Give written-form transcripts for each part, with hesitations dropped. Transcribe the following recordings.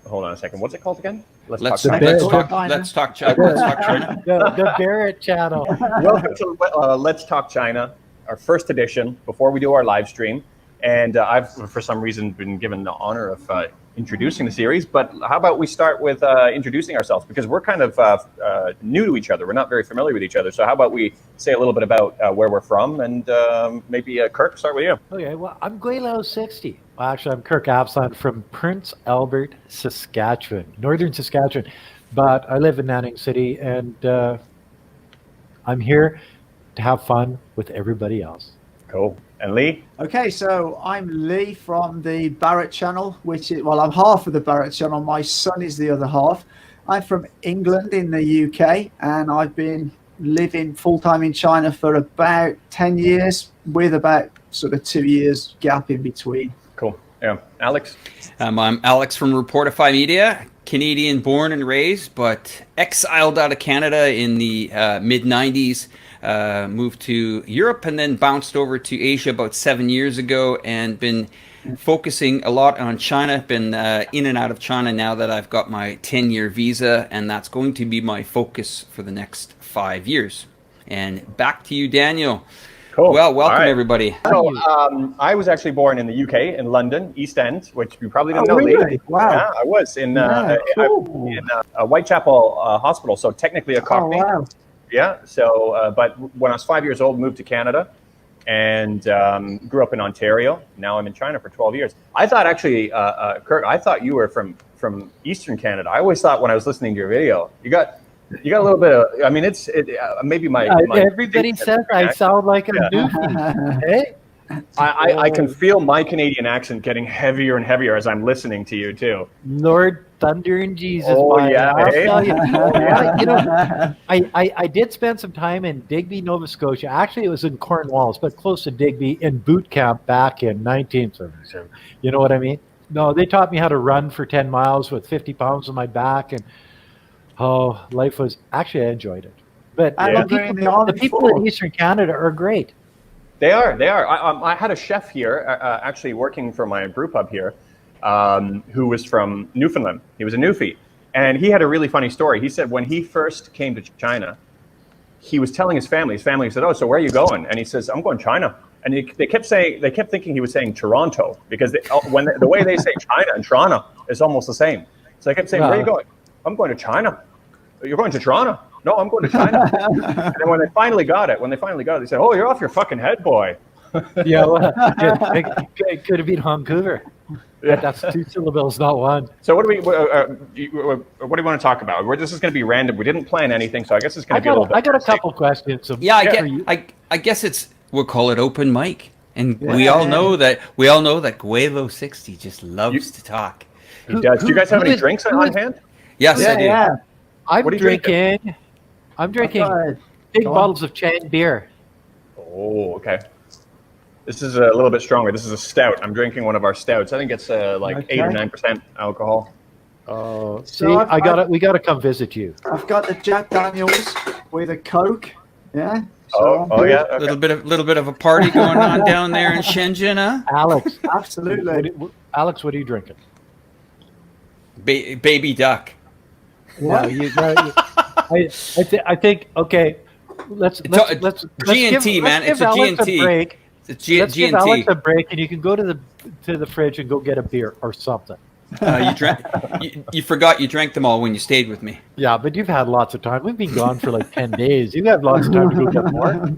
Hold on a second. What's it called again? Let's China. talk China. The Barrett channel. Welcome to Let's Talk China, our first edition before we do our live stream. And I've, for some reason, been given the honor of introducing the series. But how about we start with introducing ourselves? Because we're kind of new to each other. We're not very familiar with each other. So how about we say a little bit about where we're from? And maybe, Kirk, start with you. Okay, well, I'm Guelo60. Well, actually, I'm Kirk Absalon from Prince Albert, Saskatchewan, northern Saskatchewan. But I live in Nanning City, and I'm here to have fun with everybody else. Cool. And Lee? Okay, so I'm Lee from the Barrett channel, which is, well, I'm half of the Barrett channel. My son is the other half. I'm from England in the UK, and I've been living full-time in China for about 10 years with about sort of 2 years gap in between. Cool. Yeah. Alex? I'm Alex from Reportify Media, Canadian born and raised, but exiled out of Canada in the mid-90s. Moved to Europe and then bounced over to Asia about 7 years ago and been focusing a lot on China. Been in and out of China now that I've got my 10-year visa, and that's going to be my focus for the next 5 years. And back to you, Daniel. Cool. Well, welcome right, everybody. So I was actually born in the UK, in London, East End, which you probably didn't know. Really? Wow. Yeah, I was in Cool. in Whitechapel Hospital, so technically a Cockney. Oh, wow. Yeah. So, but when I was 5 years old, moved to Canada, and grew up in Ontario. Now I'm in China for 12 years. I thought actually, Kurt, I thought you were from Eastern Canada. I always thought when I was listening to your video, you got a little bit of. I mean, maybe my everybody says I sound like a newbie. Hey? I can feel my Canadian accent getting heavier and heavier as I'm listening to you too. Lord Thunder and Jesus. Oh, yeah, I'll eh? tell you. Yeah, you know, I did spend some time in Digby, Nova Scotia. Actually, it was in Cornwallis, but close to Digby, in boot camp back in 1977. You know what I mean? No, they taught me how to run for 10 miles with 50 pounds on my back, and life was actually, I enjoyed it. But the people in Eastern Canada are great. They are. I had a chef here, actually working for my brew pub here, who was from Newfoundland. He was a Newfie. And he had a really funny story. He said when he first came to China, he was telling his family said, "Oh, so where are you going?" And he says, "I'm going to China." And they kept thinking he was saying Toronto, because the way they say China and Toronto is almost the same. So they kept saying, "Where are you going?" "I'm going to China." "You're going to Toronto?" "No, I'm going to China." And then when they finally got it, they said, "Oh, you're off your fucking head, boy." Yeah, well, it could have been Vancouver. Yeah, that's two syllables, not one. So what do we want to talk about? This is going to be random. We didn't plan anything, so I guess it's going to be a little bit. I got a couple questions. So Yeah, I guess we'll call it open mic, and we all know that Guelo60 just loves to talk. He does. Do you guys have any drinks on hand? Yes, I do. Yeah. I'm drinking big bottles of Chang beer. Oh, okay. This is a little bit stronger. This is a stout. I'm drinking one of our stouts. I think it's 8 or 9% alcohol. Oh, So we got to come visit you. I've got the Jack Daniels with a Coke. Yeah. Yeah. A Okay. little bit of a party going on down there in Shenzhen, huh? Alex, Absolutely. Alex, what are you drinking? Baby duck. Well, I think okay. Let's G&T, man. It's a G&T. It's Let's give G&T. Alex a break, and you can go to the fridge and go get a beer or something. You forgot you drank them all when you stayed with me. Yeah, but you've had lots of time. We've been gone for like 10 days. You have lots of time to go get more.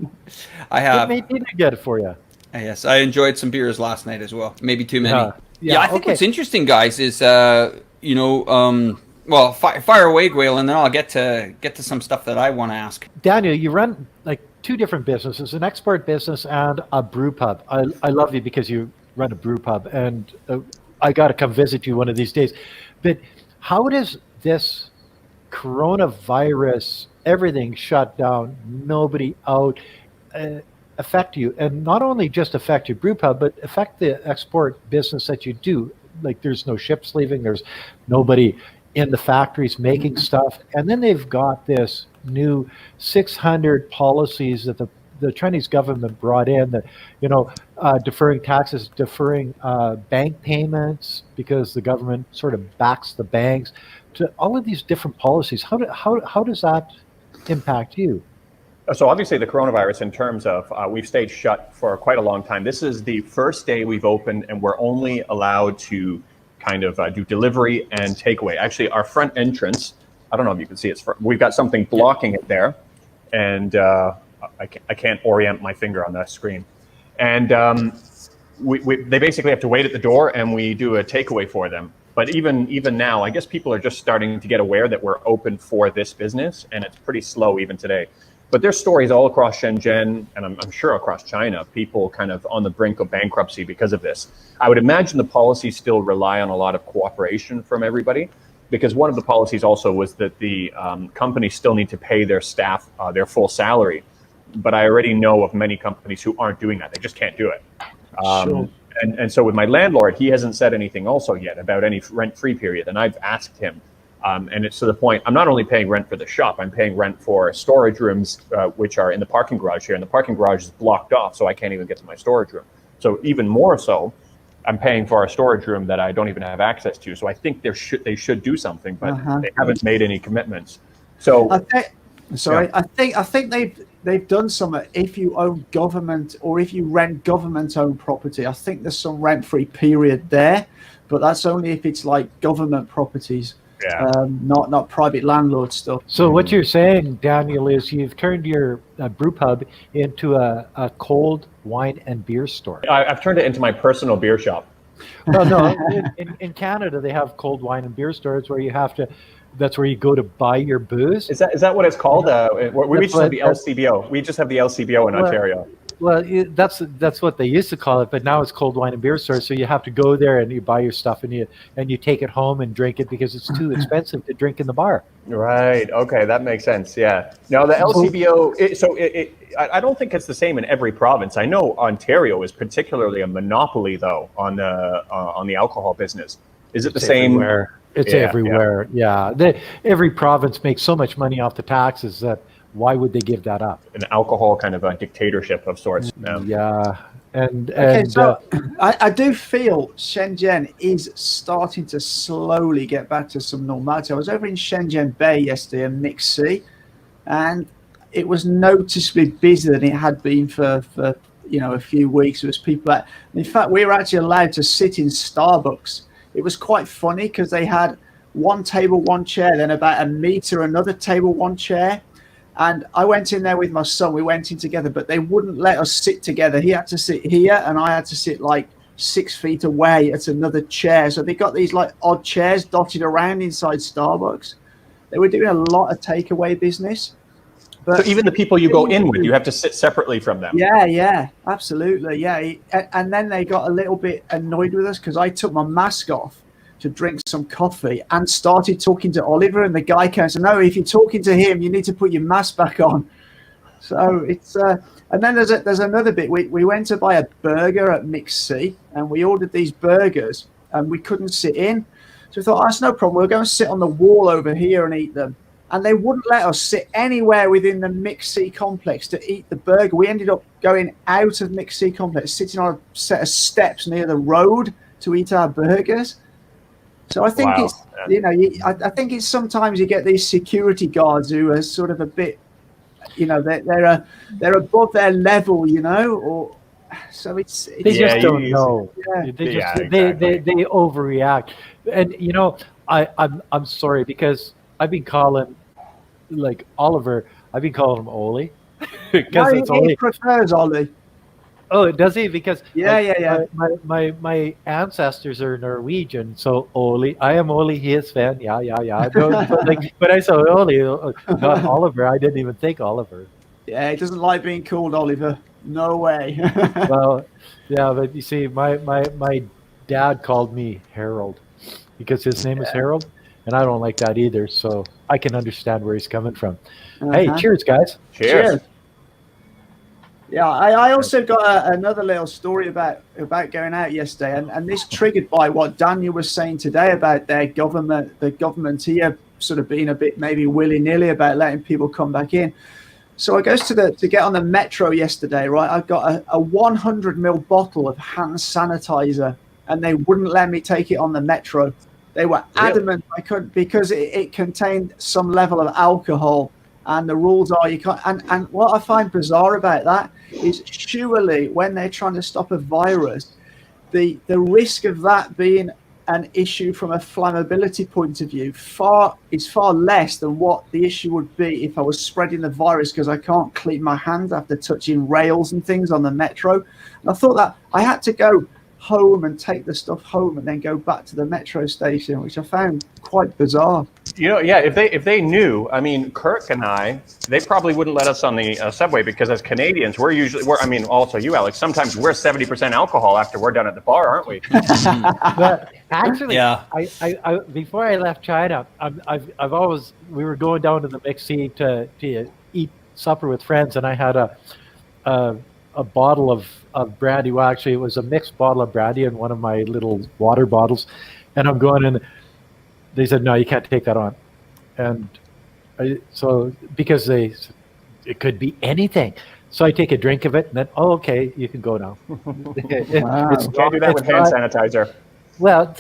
I have. What made me get it for you? Yes, I enjoyed some beers last night as well. Maybe too many. Yeah, I think what's interesting, guys, is well, fire away, Guelo, and then I'll get to some stuff that I want to ask. Daniel, you run like two different businesses, an export business and a brew pub. I love you because you run a brew pub, and I got to come visit you one of these days. But how does this coronavirus, everything shut down, nobody out, affect you? And not only just affect your brew pub, but affect the export business that you do. Like there's no ships leaving, there's nobody in the factories making stuff. And then they've got this new 600 policies that the Chinese government brought in that, deferring taxes, deferring bank payments because the government sort of backs the banks, to all of these different policies. How does that impact you? So obviously the coronavirus, in terms of we've stayed shut for quite a long time. This is the first day we've opened, and we're only allowed to kind of do delivery and takeaway. Actually, our front entrance, I don't know if you can see it, we've got something blocking it there, and I can't orient my finger on that screen. And they basically have to wait at the door, and we do a takeaway for them. But even now, I guess people are just starting to get aware that we're open for this business, and it's pretty slow even today. But there's stories all across Shenzhen, and I'm sure across China, people kind of on the brink of bankruptcy because of this. I would imagine the policies still rely on a lot of cooperation from everybody, because one of the policies also was that the companies still need to pay their staff their full salary. But I already know of many companies who aren't doing that. They just can't do it. Sure. And so with my landlord, he hasn't said anything also yet about any rent-free period. And I've asked him. And it's to the point, I'm not only paying rent for the shop, I'm paying rent for storage rooms, which are in the parking garage here. And the parking garage is blocked off, so I can't even get to my storage room. So even more so, I'm paying for a storage room that I don't even have access to. So I think they should do something, but they haven't made any commitments. So I think they've done some. If you own government or if you rent government-owned property, I think there's some rent-free period there, but that's only if it's like government properties. Yeah. Not private landlord stuff. So what you're saying, Daniel, is you've turned your brew pub into a cold wine and beer store. I've turned it into my personal beer shop. Well, no, in Canada they have cold wine and beer stores where that's where you go to buy your booze. Is that what it's called? We just have the LCBO. We just have the LCBO in Ontario. Well, that's what they used to call it, but now it's cold wine and beer store. So you have to go there and you buy your stuff and you take it home and drink it because it's too expensive to drink in the bar. Right. Okay, that makes sense. Yeah. Now the LCBO. I don't think it's the same in every province. I know Ontario is particularly a monopoly though on the alcohol business. Is it the same? Everywhere. It's everywhere. Yeah. Every province makes so much money off the taxes that. Why would they give that up? An alcohol kind of a dictatorship of sorts. Yeah. I do feel Shenzhen is starting to slowly get back to some normality. I was over in Shenzhen Bay yesterday in Mixed Sea, and it was noticeably busier than it had been for a few weeks. There was people out. In fact, we were actually allowed to sit in Starbucks. It was quite funny because they had one table, one chair, then about a meter, another table, one chair. And I went in there with my son. We went in together, but they wouldn't let us sit together. He had to sit here, and I had to sit like 6 feet away at another chair. So they got these like odd chairs dotted around inside Starbucks. They were doing a lot of takeaway business. But so even the people you go in with, you have to sit separately from them. Yeah, absolutely. Yeah. And then they got a little bit annoyed with us because I took my mask off to drink some coffee and started talking to Oliver, and the guy came and said, no, if you're talking to him, you need to put your mask back on. So it's and then there's another bit. We went to buy a burger at Mixed Sea, and we ordered these burgers and we couldn't sit in. So we thought, that's no problem, we'll go and sit on the wall over here and eat them. And they wouldn't let us sit anywhere within the Mixed Sea complex to eat the burger. We ended up going out of Mixed Sea complex, sitting on a set of steps near the road to eat our burgers. So I think I think it's sometimes you get these security guards who are sort of a bit, they're above their level, or so they just don't know. Yeah. They overreact, and I'm sorry because I've been calling like Oliver. I've been calling him Oli because he prefers Oli. Oh, does he? Because yeah. My ancestors are Norwegian, so Oli. I am Oli. He is Sven. Yeah. But I saw Oli, not Oliver. I didn't even think Oliver. Yeah, he doesn't like being called Oliver. No way. Well, yeah, but you see, my dad called me Harold because his name is Harold, and I don't like that either. So I can understand where he's coming from. Hey, cheers, guys. Cheers. Yeah, I also got another little story about going out yesterday, and this triggered by what Daniel was saying today about the government here sort of being a bit maybe willy-nilly about letting people come back in. So I goes to get on the metro yesterday, right? I got a 100 ml bottle of hand sanitizer, and they wouldn't let me take it on the metro. They were adamant I couldn't because it contained some level of alcohol, and the rules are you can't. And what I find bizarre about that is surely when they're trying to stop a virus, the risk of that being an issue from a flammability point of view is far less than what the issue would be if I was spreading the virus because I can't clean my hands after touching rails and things on the metro. And I thought that I had to go home and take the stuff home and then go back to the metro station, which I found quite bizarre. You know, yeah, if they knew, I mean, Kirk and I, they probably wouldn't let us on the subway because as Canadians, I mean, also you, Alex, sometimes we're 70% alcohol after we're done at the bar, aren't we? But actually, Yeah. I before I left China, I've always, we were going down to the Mixie to eat supper with friends, and I had a bottle of brandy. Well, actually, it was a mixed bottle of brandy in one of my little water bottles, and I'm going in. They said, no, you can't take that on. And so because it could be anything. So I take a drink of it and then, okay, you can go now. Wow. You can't do that with hand sanitizer. Well,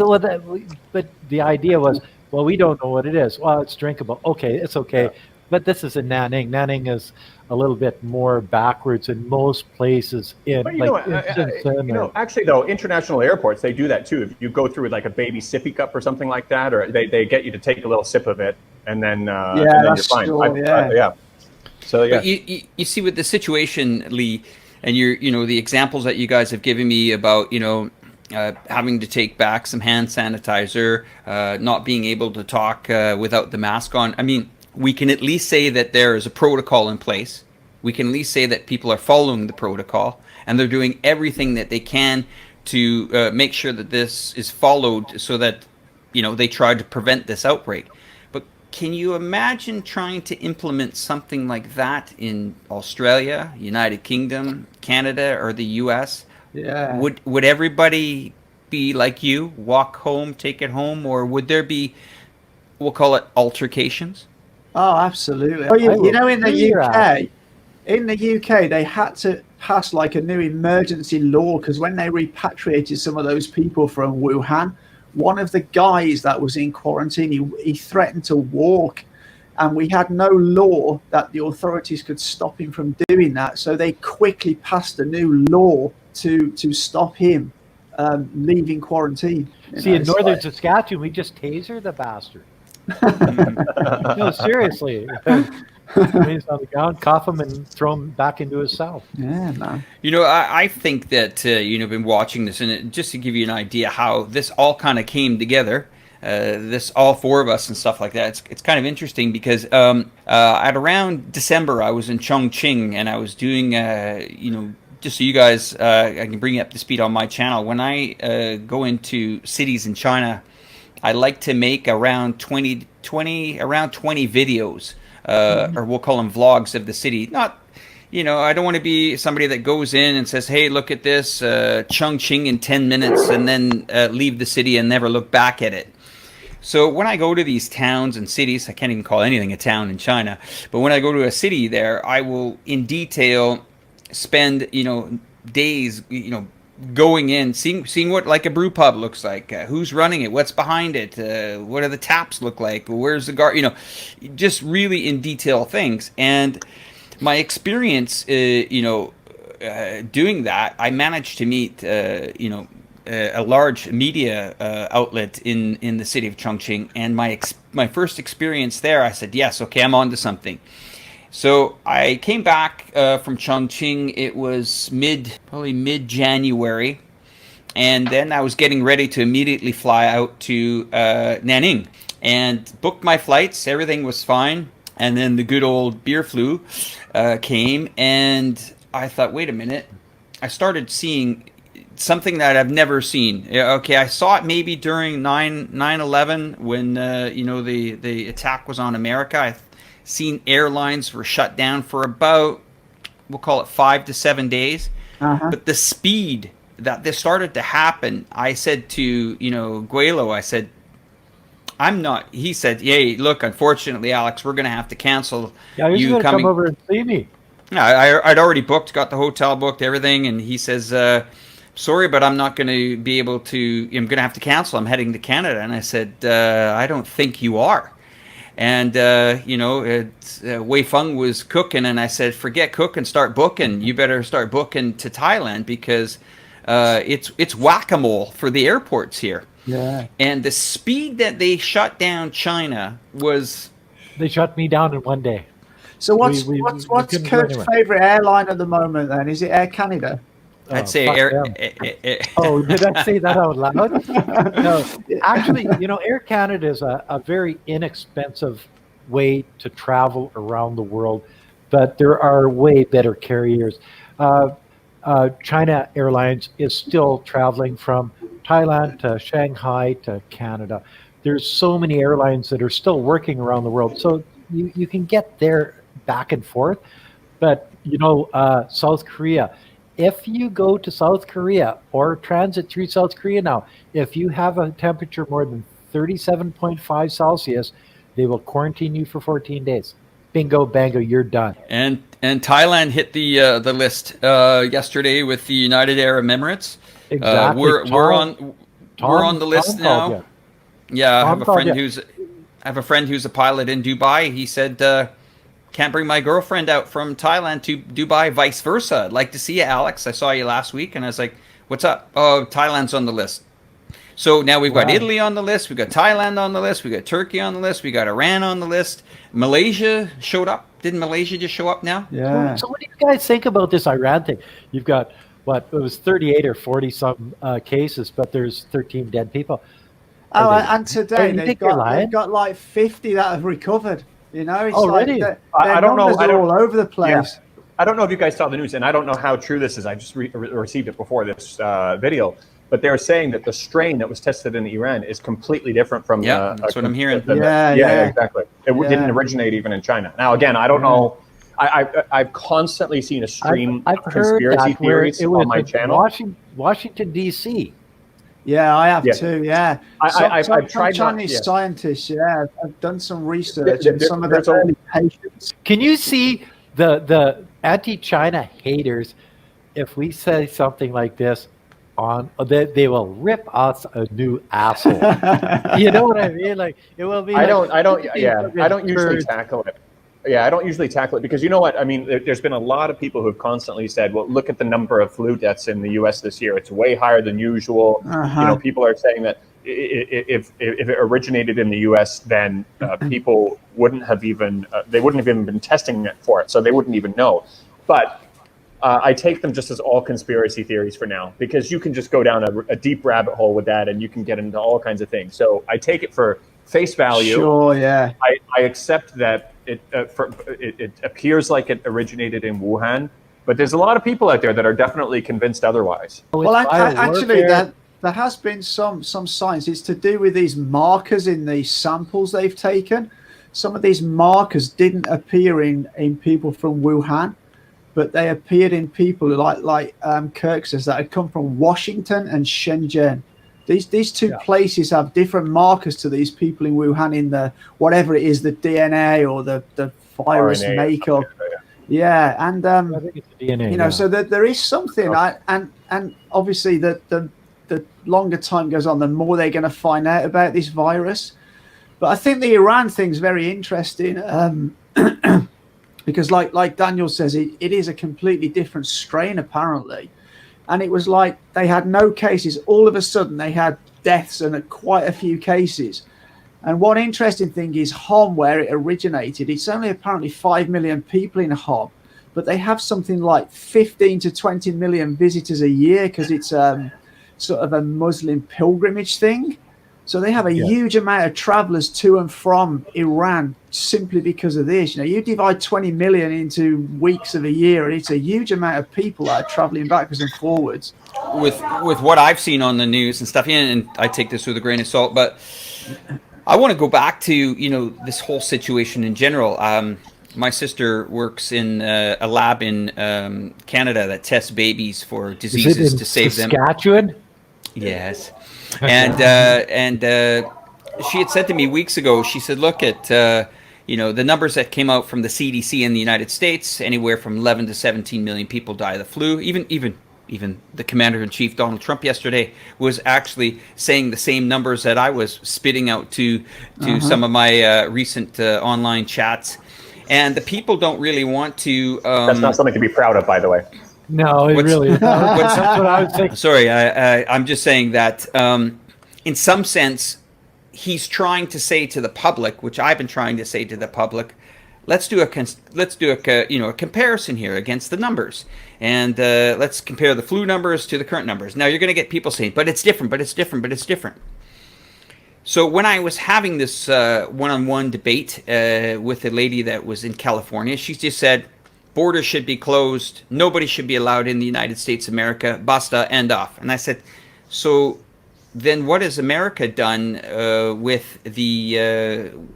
but the idea was, well, we don't know what it is. Well, it's drinkable. Okay, it's okay. Yeah. But this is in Nanning. Nanning is a little bit more backwards in most places. Actually, though, international airports, they do that too. If you go through like a baby sippy cup or something like that, or they get you to take a little sip of it, and then you're fine. Sure, So yeah. But you see with the situation, Lee, and the examples that you guys have given me about having to take back some hand sanitizer, not being able to talk without the mask on. I mean, we can at least say that there is a protocol in place. We can at least say that people are following the protocol and they're doing everything that they can to make sure that this is followed so that, they try to prevent this outbreak. But can you imagine trying to implement something like that in Australia, United Kingdom, Canada, or the US? Yeah. Would everybody be like you, walk home, take it home, or would there be, we'll call it altercations? Oh, absolutely. Oh, in the UK, they had to pass like a new emergency law because when they repatriated some of those people from Wuhan, one of the guys that was in quarantine, he threatened to walk, and we had no law that the authorities could stop him from doing that. So they quickly passed a new law to stop him leaving quarantine. See, in northern Saskatchewan, we just taser the bastard. No, seriously. He's on the ground, cuff him, and throw him back into his cell. Yeah, man. I think that been watching this, and just to give you an idea how this all kind of came together, this all four of us and stuff like that. It's kind of interesting because at around December, I was in Chongqing, and I was doing just so you guys, I can bring you up to speed on my channel. When I go into cities in China, I like to make around 20 videos, or we'll call them vlogs of the city. Not, I don't want to be somebody that goes in and says, hey, look at this, Chongqing in 10 minutes, and then leave the city and never look back at it. So when I go to these towns and cities, I can't even call anything a town in China, but when I go to a city there, I will in detail spend, days, going in, seeing what like a brew pub looks like, who's running it, what's behind it, what do the taps look like, where's the guard, just really in detail things. And my experience, doing that, I managed to meet, a large media outlet in the city of Chongqing, and my first experience there, I said, yes, okay, I'm on to something. So I came back from Chongqing. It was probably mid-January, and then I was getting ready to immediately fly out to Nanning and booked my flights. Everything was fine, and then the good old beer flu came, and I thought, wait a minute. I started seeing something that I've never seen. Okay, I saw it maybe during 9/11 when the attack was on America. I've seen airlines were shut down for about, we'll call it 5 to 7 days. But the speed that this started to happen, I said to Guelo, I said, I'm not. He said, "Hey, look, unfortunately, Alex, we're going to have to cancel Yeah, he's you going to coming." come over and see me. Yeah, I'd already booked, got the hotel booked, everything, and he says, "Sorry, but I'm not going to be able to. I'm going to have to cancel. I'm heading to Canada." And I said, "I don't think you are." And Wei Feng was cooking, and I said, "Forget cooking, start booking. You better start booking to Thailand because it's whack-a-mole for the airports here." Yeah. And the speed that they shut down China was They shut me down in one day. So what's we Kurt's couldn't do anywhere. favorite airline at the moment? Then is it Air Canada? I'd say Fuck air. them. Oh, did I say that out loud? No, actually, Air Canada is a very inexpensive way to travel around the world, but there are way better carriers. China Airlines is still traveling from Thailand to Shanghai to Canada. There's so many airlines that are still working around the world, so you can get there back and forth. But South Korea. If you go to South Korea or transit through South Korea now, if you have a temperature more than 37.5 Celsius, they will quarantine you for 14 days. Bingo, bango, you're done. And Thailand hit the list yesterday with the United Arab Emirates. Exactly. We're on the list now. Yeah, I have a friend who's a pilot in Dubai. He said, "Can't bring my girlfriend out from Thailand to Dubai, vice versa. I'd like to see you, Alex. I saw you last week." And I was like, "What's up?" "Oh, Thailand's on the list." So now we've got Italy on the list. We've got Thailand on the list. We've got Turkey on the list. We got Iran on the list. Malaysia showed up. Didn't Malaysia just show up now? Yeah. So what do you guys think about this Iran thing? You've got, it was 38 or 40 some cases, but there's 13 dead people. Oh, and today they've got like 50 that have recovered. It's really? Their I don't know. numbers are all over the place. Yeah. I don't know if you guys saw the news, and I don't know how true this is. I just received it before this video, but they're saying that the strain that was tested in Iran is completely different from. That's what I'm hearing. Yeah, exactly. It didn't originate even in China. Now, again, I don't know. I've constantly seen a stream I've of conspiracy theories on my channel. Washington D.C. Yeah, I have too. Yeah, I've tried Chinese scientists. Yeah, I've done some research and some of the early patients. Can you see the anti-China haters? If we say something like this, they will rip us a new asshole. You know what I mean? Like it will be. I don't usually tackle it. Yeah, I don't usually tackle it because you know what? I mean, there's been a lot of people who've constantly said, well, look at the number of flu deaths in the U.S. this year. It's way higher than usual. People are saying that if it originated in the U.S., then people wouldn't have even been testing it for it, so they wouldn't even know. But I take them just as all conspiracy theories for now because you can just go down a deep rabbit hole with that and you can get into all kinds of things. So I take it for face value. Sure, yeah. I accept that it appears like it originated in Wuhan, but there's a lot of people out there that are definitely convinced otherwise. Well, actually, there has been some science. It's to do with these markers in the samples they've taken. Some of these markers didn't appear in people from Wuhan, but they appeared in people like Kirk says that had come from Washington and Shenzhen. These two places have different markers to these people in Wuhan in the whatever it is, the DNA or the virus RNA makeup. And I think it's the DNA. so that there is something. And obviously the longer time goes on, the more they're going to find out about this virus. But I think the Iran thing's very interesting because, like Daniel says, it is a completely different strain apparently. And it was like they had no cases. All of a sudden, they had deaths and quite a few cases. And one interesting thing is Hom, where it originated. It's only apparently 5 million people in Hom, but they have something like 15 to 20 million visitors a year because it's sort of a Muslim pilgrimage thing. So they have a huge amount of travelers to and from Iran simply because of this. You divide 20 million into weeks of a year, and it's a huge amount of people that are traveling backwards and forwards. With what I've seen on the news and stuff, and I take this with a grain of salt, but I want to go back to this whole situation in general. My sister works in a lab in Canada that tests babies for diseases to save them. Saskatchewan? Yes. And she had said to me weeks ago, she said, look at, the numbers that came out from the CDC in the United States, anywhere from 11 to 17 million people die of the flu. Even the commander-in-chief, Donald Trump, yesterday was actually saying the same numbers that I was spitting out to some of my recent online chats. And the people don't really want to... That's not something to be proud of, by the way. No, it really is. That's what I was thinking. Sorry, I'm just saying that in some sense, he's trying to say to the public, which I've been trying to say to the public, let's do a comparison here against the numbers, and let's compare the flu numbers to the current numbers. Now you're going to get people saying, but it's different, but it's different, but it's different. So when I was having this one-on-one debate with a lady that was in California, she just said, borders should be closed. Nobody should be allowed in the United States of America. Basta, end off. And I said, so then what has America done with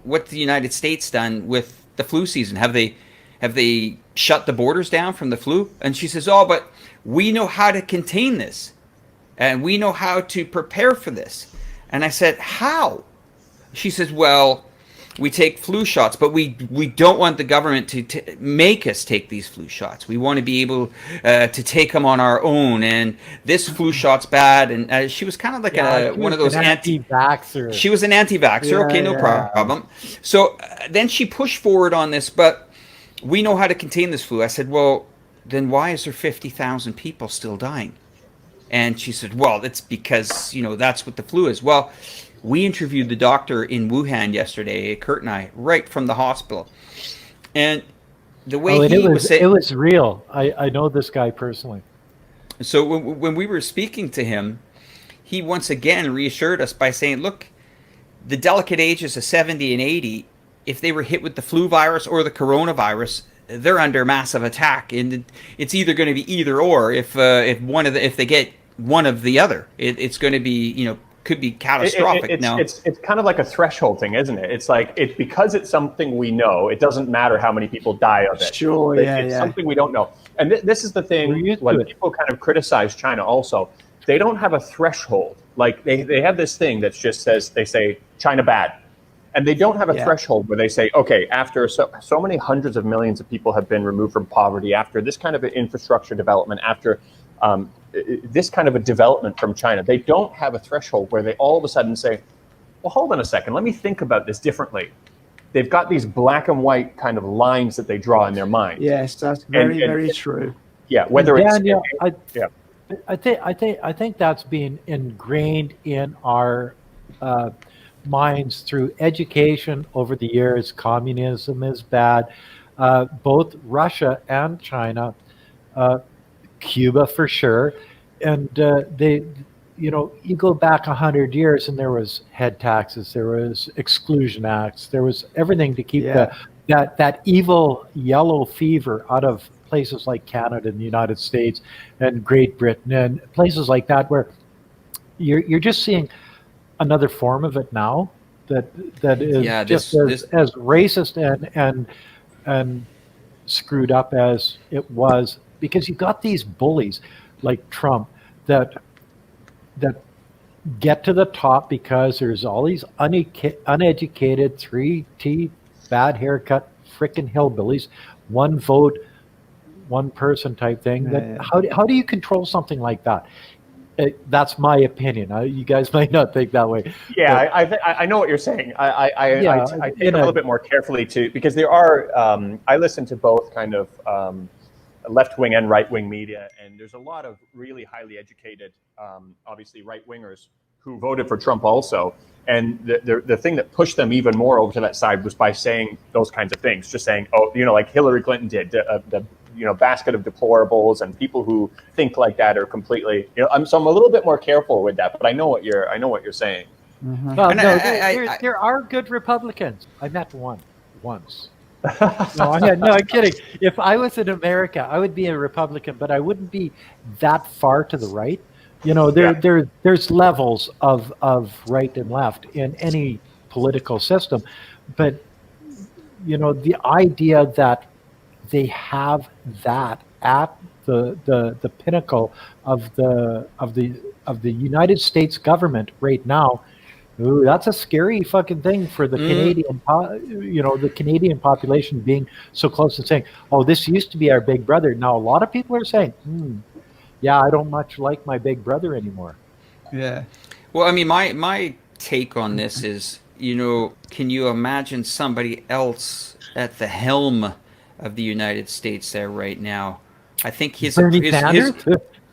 what the United States done with the flu season? Have they shut the borders down from the flu? And she says, oh, but we know how to contain this, and we know how to prepare for this. And I said, how? She says, well, we take flu shots, but we don't want the government to make us take these flu shots. We want to be able to take them on our own. And this flu shot's bad. And she was kind of like one of those anti-vaxxer. She was an anti-vaxxer. Okay, no problem. So then she pushed forward on this, but we know how to contain this flu. I said, well, then why is there 50,000 people still dying? And she said, well, it's because, that's what the flu is. Well, we interviewed the doctor in Wuhan yesterday, Kurt and I, right from the hospital. And the way it was real. I know this guy personally. So when we were speaking to him, he once again reassured us by saying, look, the delicate ages of 70 and 80, if they were hit with the flu virus or the coronavirus, they're under massive attack. And it's either going to be either or. If they get one of the other, it's going to be, could be catastrophic. It's kind of like a threshold thing, isn't it? It's like because it's something we know, it doesn't matter how many people die of it. Sure, it's something we don't know. And this is the thing when people kind of criticize China also, they don't have a threshold. Like they have this thing that just says, they say China bad. And they don't have a threshold where they say, okay, after so many hundreds of millions of people have been removed from poverty, after this kind of an infrastructure development, after this kind of a development from China, they don't have a threshold where they all of a sudden say, well, hold on a second, let me think about this differently. They've got these black and white kind of lines that they draw in their mind. Yes, that's very true. Yeah, whether Daniel, I think that's been ingrained in our minds through education over the years. Communism is bad. Both Russia and China, Cuba for sure, and you go back 100 years and there was head taxes, there was exclusion acts, there was everything to keep that evil yellow fever out of places like Canada and the United States and Great Britain and places like that, where you're just seeing another form of it now that is as racist and screwed up as it was, because you've got these bullies like Trump that get to the top because there's all these uneducated 3T bad haircut frickin' hillbillies, one vote, one person type thing. How do you control something like that? That's my opinion. You guys might not think that way. Yeah, I know what you're saying. I take it a little bit more carefully too, because there are. I listen to both kind of left-wing and right-wing media, and there's a lot of really highly educated, obviously right-wingers who voted for Trump also. And the thing that pushed them even more over to that side was by saying those kinds of things, just saying, oh, like Hillary Clinton did, the basket of deplorables, and people who think like that are completely, so I'm a little bit more careful with that, but I know what you're saying. Mm-hmm. Well, there are good Republicans. I met one once. No, I'm kidding. If I was in America, I would be a Republican, but I wouldn't be that far to the right. There's levels of right and left in any political system, but the idea that they have that at the pinnacle of the United States government right now Ooh, that's a scary fucking thing for the the Canadian population being so close and saying, "Oh, this used to be our big brother." Now, a lot of people are saying, "Yeah, I don't much like my big brother anymore." Yeah. Well, I mean, my take on this is, can you imagine somebody else at the helm of the United States there right now? I think Bernie Sanders?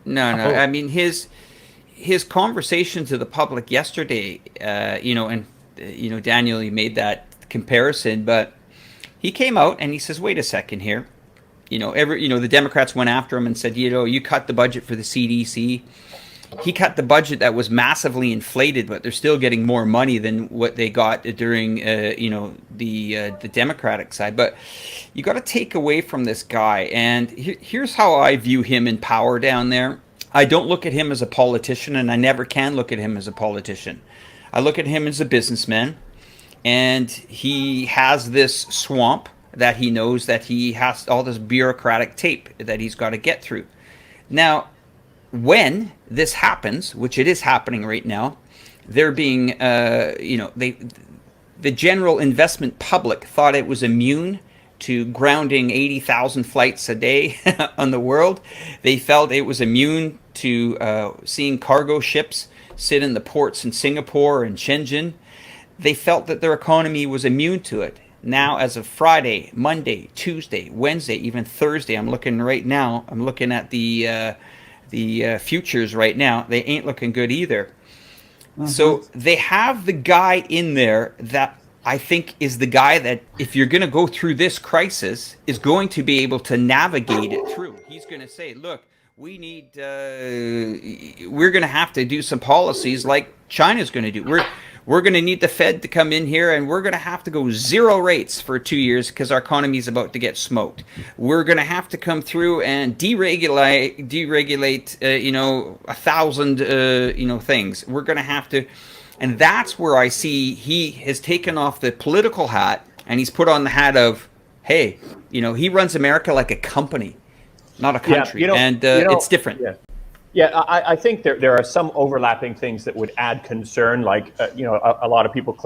no. Oh. I mean, his conversation to the public yesterday, Daniel, you made that comparison, but he came out and he says, "Wait a second here." The Democrats went after him and said, you cut the budget for the CDC. He cut the budget that was massively inflated, but they're still getting more money than what they got during, the Democratic side. But you got to take away from this guy. And here's how I view him in power down there. I don't look at him as a politician, and I never can look at him as a politician. I look at him as a businessman, and he has this swamp that he knows that he has all this bureaucratic tape that he's got to get through. Now, when this happens, which it is happening right now, they're being, the general investment public thought it was immune to grounding 80,000 flights a day on the world. They felt it was immune to seeing cargo ships sit in the ports in Singapore and Shenzhen. They felt that their economy was immune to it. Now, as of Friday, Monday, Tuesday, Wednesday, even Thursday, I'm looking at the futures right now. They ain't looking good either. So they have the guy in there that I think is the guy that, if you're going to go through this crisis, is going to be able to navigate it through. He's going to say, look, we're going to have to do some policies like China's going to do. We're going to need the Fed to come in here, and we're going to have to go zero rates for 2 years because our economy is about to get smoked. We're going to have to come through and deregulate 1,000 things. We're going to have to, and that's where I see he has taken off the political hat and he's put on the hat of, hey, he runs America like a company, not a country, it's different. Yeah, I think there are some overlapping things that would add concern, like, a lot of people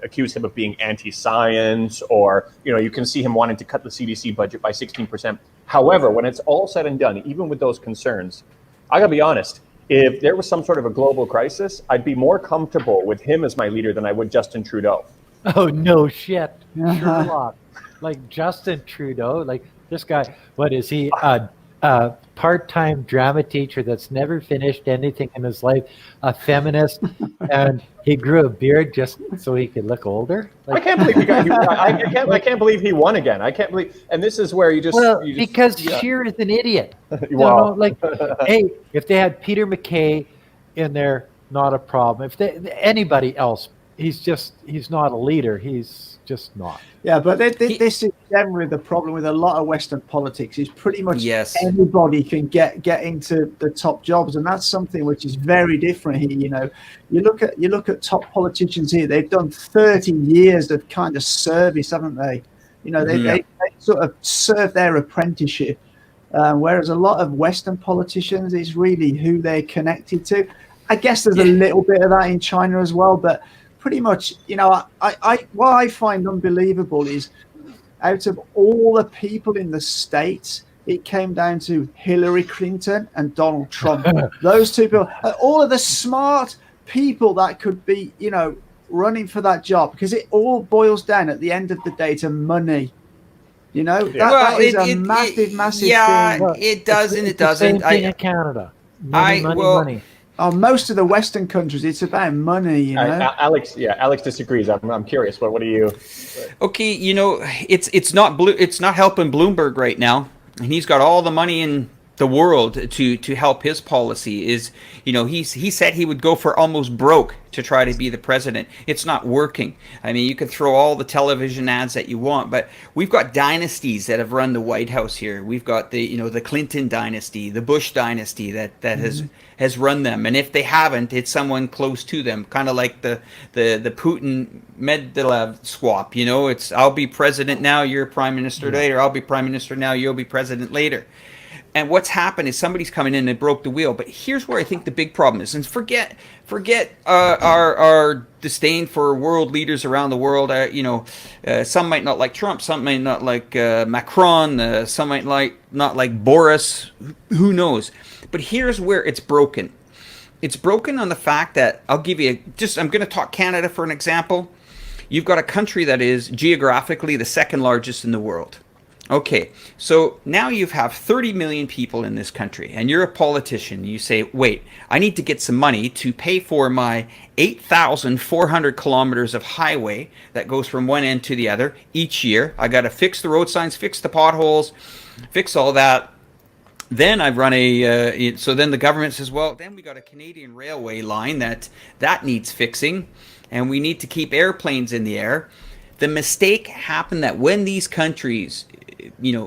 accuse him of being anti-science, or, you can see him wanting to cut the CDC budget by 16%. However, when it's all said and done, even with those concerns, I gotta be honest, if there was some sort of a global crisis, I'd be more comfortable with him as my leader than I would Justin Trudeau. Oh, no shit. Sherlock. Like Justin Trudeau, like this guy, what is he? A part-time drama teacher that's never finished anything in his life, a feminist, and he grew a beard just so he could look older. I can't believe I can't believe he won again. I can't believe, and this is where because Scheer is an idiot. Wow. Hey, if they had Peter MacKay in there, not a problem. If anybody else, he's not a leader. He's just not. Yeah, but this is generally the problem with a lot of Western politics. Is pretty much anybody can get into the top jobs, and that's something which is very different here. You look at top politicians here; they've done 30 years of kind of service, haven't they? They sort of serve their apprenticeship, whereas a lot of Western politicians is really who they're connected to. I guess there's a little bit of that in China as well, but pretty much, what I find unbelievable is, out of all the people in the States, it came down to Hillary Clinton and Donald Trump. Those two people, all of the smart people that could be, running for that job, because it all boils down at the end of the day to money. That is a massive thing. Yeah, it does and it doesn't. Same thing in Canada. Money. Most of the Western countries, it's about money, Alex disagrees. I'm curious. What do you? Okay, it's not helping Bloomberg right now, and he's got all the money in the world to help his policy. He said he would go for almost broke to try to be the president. It's not working. I mean, you can throw all the television ads that you want, but we've got dynasties that have run the White House here. We've got the Clinton dynasty, the Bush dynasty that has run them, and if they haven't, it's someone close to them, kind of like the Putin Medvedev swap. It's I'll be president now, you're prime minister later. I'll be prime minister now, you'll be president later. And what's happened is somebody's coming in and broke the wheel. But here's where I think the big problem is. And forget our disdain for world leaders around the world. Some might not like Trump. Some might not like Macron. Some might not like Boris. Who knows? But here's where it's broken. It's broken on the fact that I'm going to talk Canada for an example. You've got a country that is geographically the second largest in the world. Okay, so now you have 30 million people in this country, and you're a politician. You say, wait, I need to get some money to pay for my 8,400 kilometers of highway that goes from one end to the other each year. I got to fix the road signs, fix the potholes, fix all that. Then I run so then the government says, well, then we got a Canadian railway line that needs fixing, and we need to keep airplanes in the air. The mistake happened that when these countries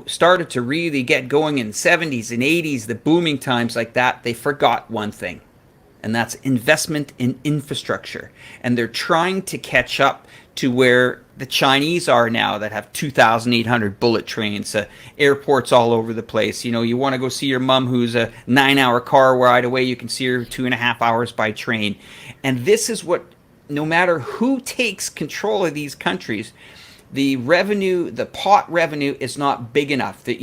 started to really get going in 70s and 80s, the booming times like that, they forgot one thing, and that's investment in infrastructure. And they're trying to catch up to where the Chinese are now, that have 2,800 bullet trains, airports all over the place. You want to go see your mom who's a 9-hour car ride away, you can see her 2.5 hours by train. And this is what, no matter who takes control of these countries, the revenue, the pot revenue is not big enough that,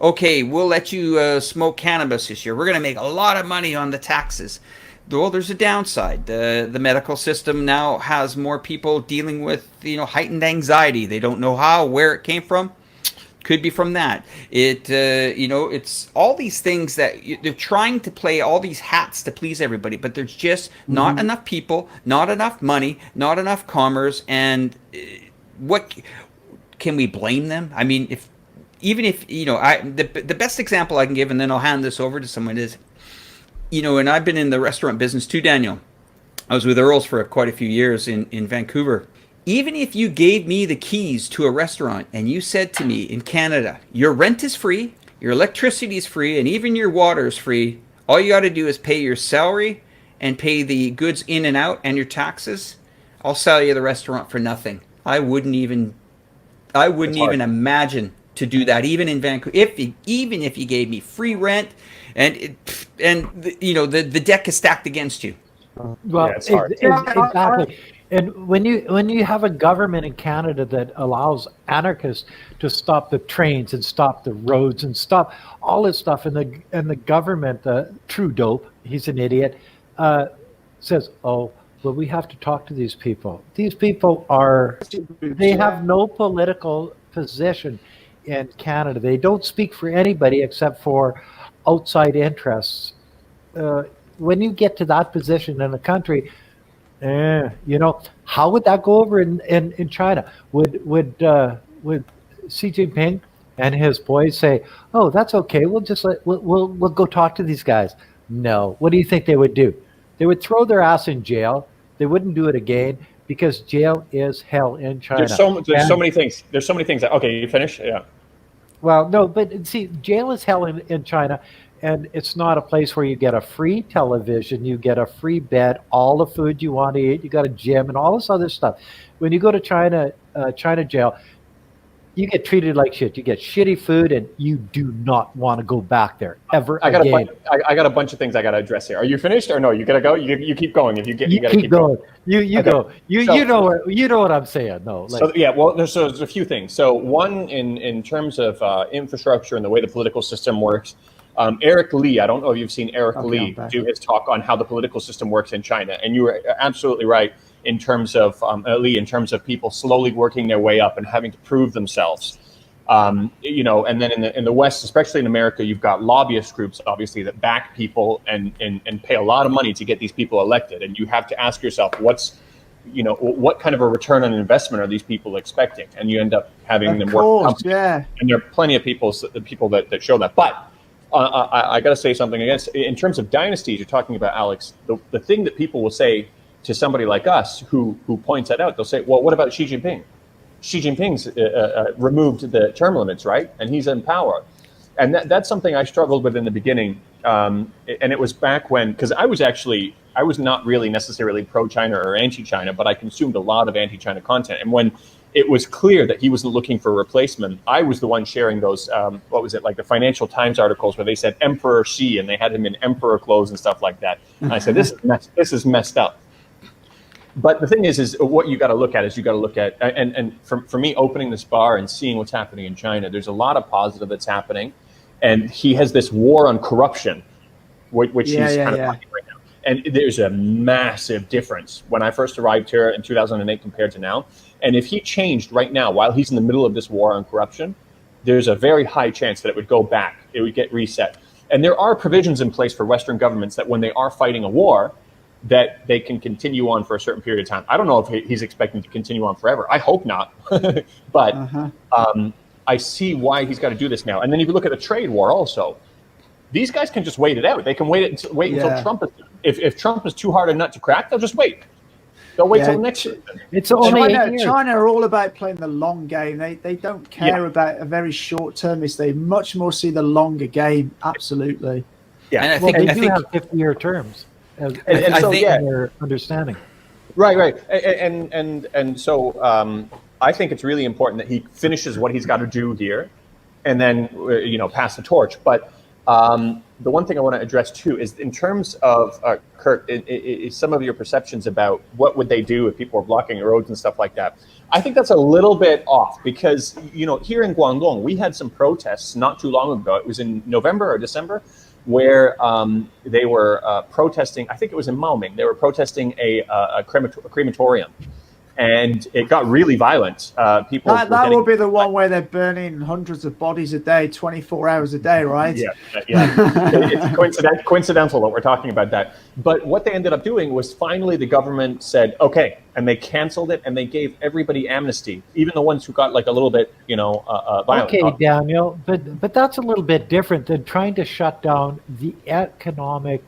okay, we'll let you smoke cannabis this year. We're going to make a lot of money on the taxes. Well, there's a downside. The medical system now has more people dealing with, heightened anxiety. They don't know where it came from. Could be from that. It's all these things that they're trying to play all these hats to please everybody, but there's just not enough people, not enough money, not enough commerce, and what can we blame them? I mean, the best example I can give, and then I'll hand this over to someone, is, and I've been in the restaurant business too, Daniel. I was with Earl's for quite a few years in Vancouver. Even if you gave me the keys to a restaurant and you said to me in Canada, your rent is free, your electricity is free, and even your water is free, all you got to do is pay your salary and pay the goods in and out and your taxes, I'll sell you the restaurant for nothing. I wouldn't even imagine to do that, even in Vancouver. Even if you gave me free rent, and the deck is stacked against you. Well, it's hard. Exactly. And when you have a government in Canada that allows anarchists to stop the trains and stop the roads and stop all this stuff, and the government, Trudeau, he's an idiot, says, oh, well, we have to talk to these people. These people they have no political position in Canada. They don't speak for anybody except for outside interests. When you get to that position in a country, how would that go over in China? Would Xi Jinping and his boys say, "Oh, that's okay. We'll go talk to these guys"? No. What do you think they would do? They would throw their ass in jail. They wouldn't do it again because jail is hell in China. There's so many things. There's so many things. Okay, you finish? Yeah. Well, no, but see, jail is hell in China. And it's not a place where you get a free television, you get a free bed, all the food you want to eat, you got a gym and all this other stuff. When you go to China jail, you get treated like shit. You get shitty food, and you do not want to go back there ever again. I got a bunch of things I got to address here. Are you finished or no? You got to go. You keep going. If you got to keep going. You okay. Go. You know what I'm saying. No. There's a few things. So one, in terms of infrastructure and the way the political system works. Eric Lee, I don't know if you've seen Eric Lee do his talk on how the political system works in China, and you were absolutely right in terms of Lee, in terms of people slowly working their way up and having to prove themselves. And then in the West, especially in America, you've got lobbyist groups, obviously, that back people and pay a lot of money to get these people elected, and you have to ask yourself, what kind of a return on investment are these people expecting? And you end up having them work. Yeah. And there are plenty of people that show that, but. I got to say something against. In terms of dynasties, you're talking about, Alex. The thing that people will say to somebody like us who points that out, they'll say, "Well, what about Xi Jinping? Xi Jinping's removed the term limits, right? And he's in power." And that's something I struggled with in the beginning. And it was back when, because I was not really necessarily pro-China or anti-China, but I consumed a lot of anti-China content. And when it was clear that he wasn't looking for a replacement. I was the one sharing those, what was it, like the Financial Times articles where they said Emperor Xi and they had him in emperor clothes and stuff like that. And I said, this is messed up. But the thing is what you got to look at is and for me, opening this bar and seeing what's happening in China, there's a lot of positive that's happening. And he has this war on corruption, which he's kind of fighting right now. And there's a massive difference when I first arrived here in 2008 compared to now. And if he changed right now, while he's in the middle of this war on corruption, there's a very high chance that it would go back. It would get reset. And there are provisions in place for Western governments that when they are fighting a war, that they can continue on for a certain period of time. I don't know if he's expecting to continue on forever. I hope not. But I see why he's got to do this now. And then if you look at the trade war also, these guys can just wait it out. They can wait until Trump is done. If Trump is too hard a nut to crack, they'll just wait. They'll wait till next year. It's only China are all about playing the long game. They don't care about a very short termist. They much more see the longer game. Absolutely. Yeah. And I think have 50-year terms. And so their understanding. Right. And so I think it's really important that he finishes what he's got to do here, and then pass the torch. But the one thing I want to address too is in terms of Kurt, is some of your perceptions about what would they do if people were blocking roads and stuff like that. I think that's a little bit off because here in Guangdong we had some protests not too long ago. It was in November or December, where they were protesting. I think it was in Maoming. They were protesting a crematorium. And it got really violent. People. That will be the one where they're burning hundreds of bodies a day, 24 hours a day, right? Yeah. It's coincidental that we're talking about that. But what they ended up doing was finally the government said, okay, and they canceled it and they gave everybody amnesty, even the ones who got like a little bit, violent. Okay, Daniel, but that's a little bit different than trying to shut down the economic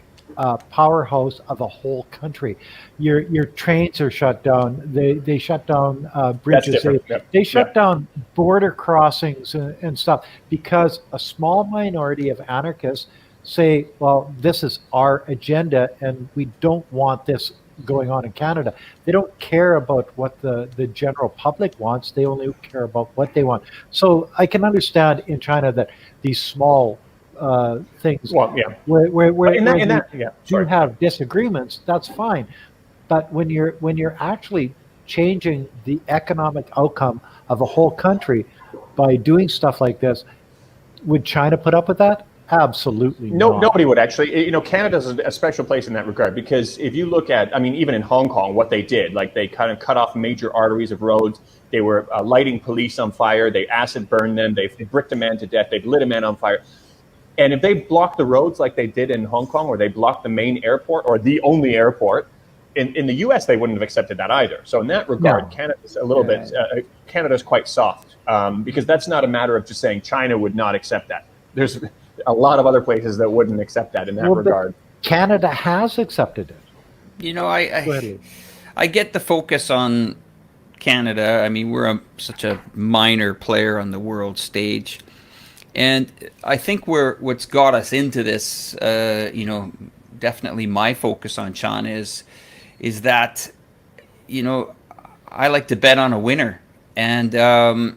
powerhouse of a whole country. Your trains are shut down. They shut down bridges. They shut down border crossings and stuff because a small minority of anarchists say, well, this is our agenda and we don't want this going on in Canada. They don't care about what the general public wants. They only care about what they want. So I can understand in China that these small things where you have disagreements, that's fine. But when you're actually changing the economic outcome of a whole country by doing stuff like this, would China put up with that? Absolutely not. Nobody would actually. Canada's a special place in that regard because if you look at, even in Hong Kong, what they did, like they kind of cut off major arteries of roads. They were lighting police on fire. They acid burned them. They bricked a man to death. They lit a man on fire. And if they blocked the roads like they did in Hong Kong, or they blocked the main airport or the only airport, in the U.S. they wouldn't have accepted that either. So in that regard, Canada's a little bit. Canada's quite soft because that's not a matter of just saying China would not accept that. There's a lot of other places that wouldn't accept that in that regard. Canada has accepted it. I get the focus on Canada. We're such a minor player on the world stage. And I think what's got us into this, definitely my focus on China is that, I like to bet on a winner. And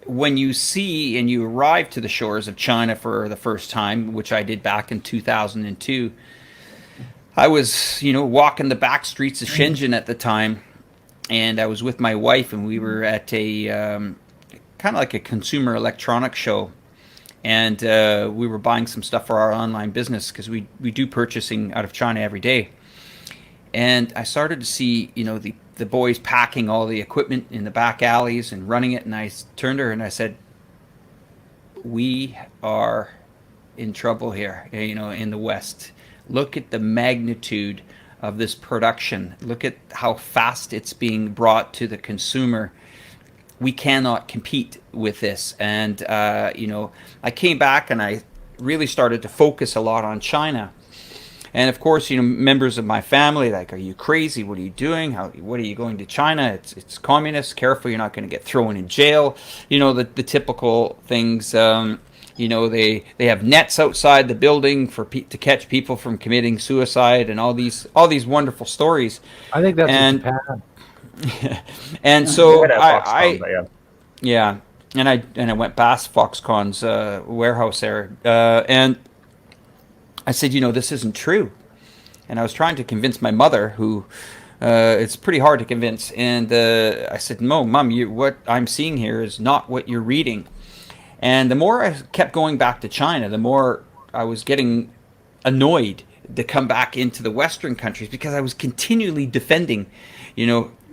when you see and you arrive to the shores of China for the first time, which I did back in 2002, I was, walking the back streets of Shenzhen at the time. And I was with my wife and we were at a kind of like a consumer electronics show. And we were buying some stuff for our online business because we do purchasing out of China every day. And I started to see, the boys packing all the equipment in the back alleys and running it. And I turned to her and I said, we are in trouble here, in the West. Look at the magnitude of this production. Look at how fast it's being brought to the consumer. We cannot compete with this. And, I came back and I really started to focus a lot on China. And of course, members of my family, like, are you crazy? What are you doing? What are you going to China? It's communist. Careful, you're not going to get thrown in jail. The typical things. They have nets outside the building to catch people from committing suicide, and all these wonderful stories. I think that's in Japan. And They so had at Foxconn, but yeah, and I went past Foxconn's warehouse there, and I said, this isn't true. And I was trying to convince my mother, who it's pretty hard to convince. And I said, no, Mom, what I'm seeing here is not what you're reading. And the more I kept going back to China, the more I was getting annoyed to come back into the Western countries, because I was continually defending,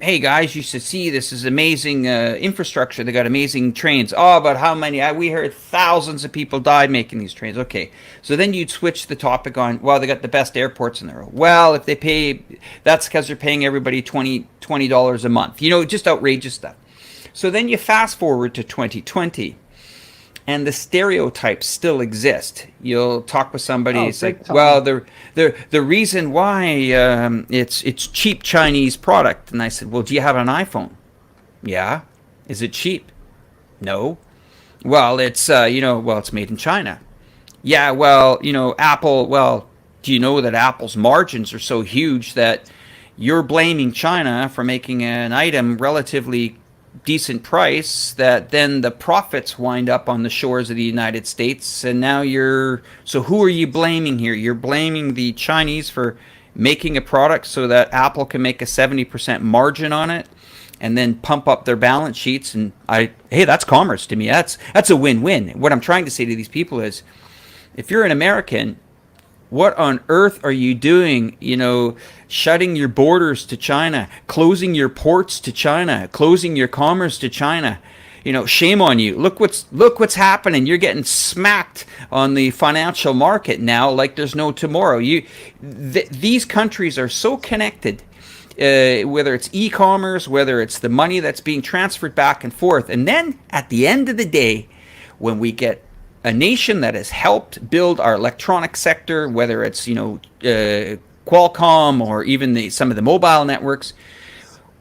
hey guys, you should see this is amazing infrastructure. They got amazing trains. Oh, but how many? We heard thousands of people died making these trains. Okay, so then you'd switch the topic on, well, they got the best airports in the world. Well, if they pay, that's because they're paying everybody $20 a month. Just outrageous stuff. So then you fast forward to 2020. And the stereotypes still exist. You'll talk with somebody. It's like, well, the reason why it's cheap Chinese product. And I said, well, do you have an iPhone? Yeah. Is it cheap? No. Well, it's it's made in China. Yeah. Well, Apple. Well, do you know that Apple's margins are so huge that you're blaming China for making an item relatively decent price, that then the profits wind up on the shores of the United States, and now so who are you blaming here? You're blaming the Chinese for making a product so that Apple can make a 70% margin on it and then pump up their balance sheets. And hey, that's commerce to me. That's a win-win. What I'm trying to say to these people is, if you're an American, what on earth are you doing, shutting your borders to China, closing your ports to China, closing your commerce to China? Shame on you. Look what's happening. You're getting smacked on the financial market now like there's no tomorrow. These countries are so connected, whether it's e-commerce, whether it's the money that's being transferred back and forth. And then at the end of the day, when we get a nation that has helped build our electronic sector, whether it's Qualcomm or even some of the mobile networks,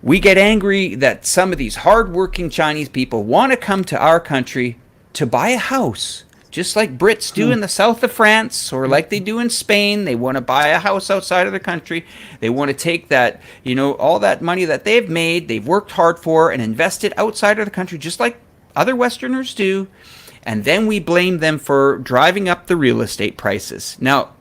we get angry that some of these hardworking Chinese people want to come to our country to buy a house, just like Brits do in the south of France, or like they do in Spain. They want to buy a house outside of their country. They want to take that, all that money that they've made, they've worked hard for, and invest it outside of the country, just like other Westerners do. And then we blame them for driving up the real estate prices. Now,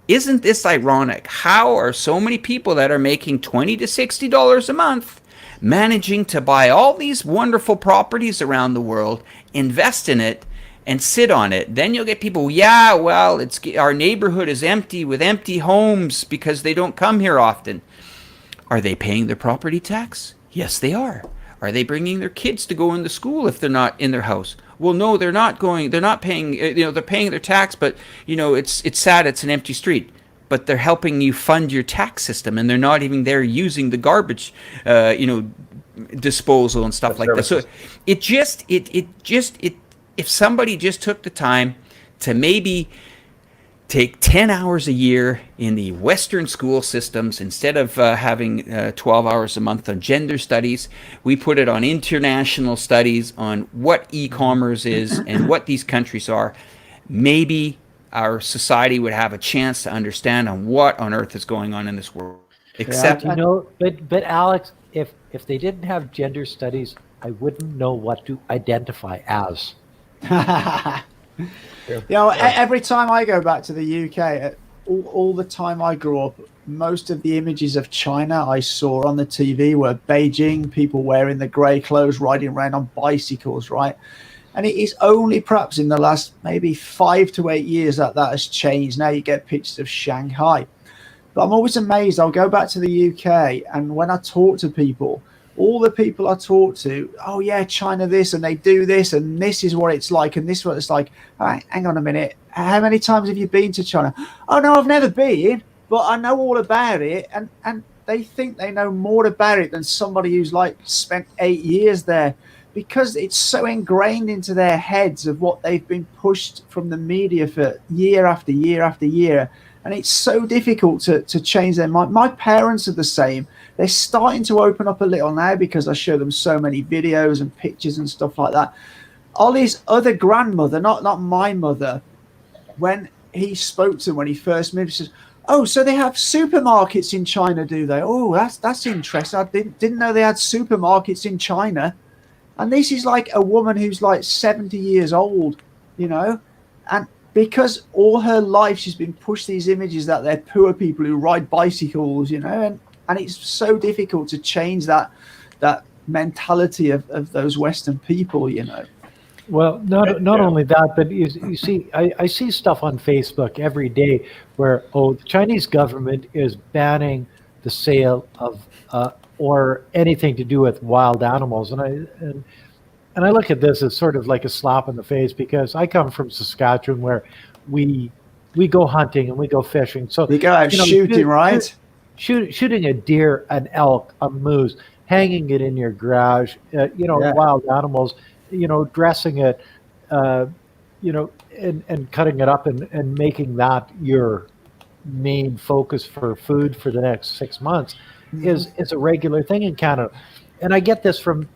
isn't this ironic? How are so many people that are making $20 to $60 a month managing to buy all these wonderful properties around the world, invest in it, and sit on it? Then you'll get people, yeah, well, our neighborhood is empty with empty homes because they don't come here often. Are they paying their property tax? Yes, they are. Are they bringing their kids to go into school if they're not in their house? Well, no, they're not going. They're not paying. They're paying their tax, but it's sad. It's an empty street. But they're helping you fund your tax system, and they're not even there using the garbage, disposal and stuff like that. So if somebody just took the time to maybe take 10 hours a year in the Western school systems, instead of having 12 hours a month on gender studies, we put it on international studies on what e-commerce is and what these countries are. Maybe our society would have a chance to understand on what on earth is going on in this world. Except, but Alex, if they didn't have gender studies, I wouldn't know what to identify as. Every time I go back to the UK, all the time I grew up, most of the images of China I saw on the TV were Beijing, people wearing the grey clothes, riding around on bicycles, right? And it is only perhaps in the last maybe 5 to 8 years that has changed. Now you get pictures of Shanghai. But I'm always amazed. I'll go back to the UK, and when I talk to people, all the people I talk to, oh yeah, China this, and they do this, and this is what it's like, and this is what it's like. All right, hang on a minute. How many times have you been to China? Oh no, I've never been, but I know all about it. And they think they know more about it than somebody who's like spent 8 years there, because it's so ingrained into their heads of what they've been pushed from the media for year after year after year. And it's so difficult to change their mind. My parents are the same. They're starting to open up a little now because I show them so many videos and pictures and stuff like that. Ollie's other grandmother, not my mother, when he spoke to them when he first moved, he says, Oh, so they have supermarkets in China, do they? Oh, that's interesting. I didn't know they had supermarkets in China. And this is like a woman who's like 70 years old, you know, and because all her life she's been pushed these images that they're poor people who ride bicycles, you know, and it's so difficult to change that mentality of those Western people, you know. Well, not only that, but you see, I see stuff on Facebook every day where, oh, the Chinese government is banning the sale of or anything to do with wild animals, and I look at this as sort of like a slap in the face, because I come from Saskatchewan where we go hunting and we go fishing. So you go out shooting, right? Shooting a deer, an elk, a moose, hanging it in your garage, wild animals, dressing it, and cutting it up and making that your main focus for food for the next 6 months is a regular thing in Canada. And I get this from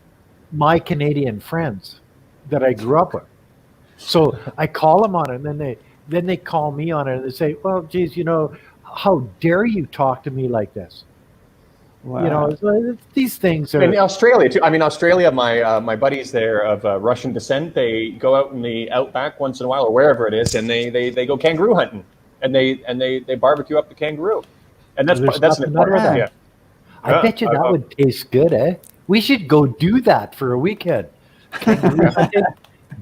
my Canadian friends that I grew up with. So I call them on it, and then they call me on it, and they say, well, geez, how dare you talk to me like this? Wow. These things are... In Australia, too. I mean, Australia, my buddies there of Russian descent, they go out in the outback once in a while, or wherever it is, and they go kangaroo hunting, and they barbecue up the kangaroo. And that's an important thing. Yeah. I bet you that would taste good, eh? We should go do that for a weekend.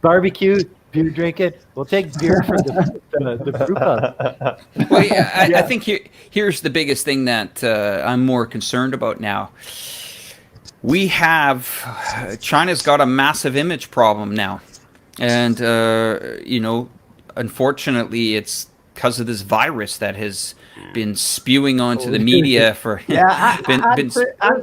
Barbecue, beer drinking. We'll take beer for the brew pub. Well, yeah, I think here's the biggest thing that I'm more concerned about now. China's got a massive image problem now. And, unfortunately, it's because of this virus that has been spewing onto the media for... and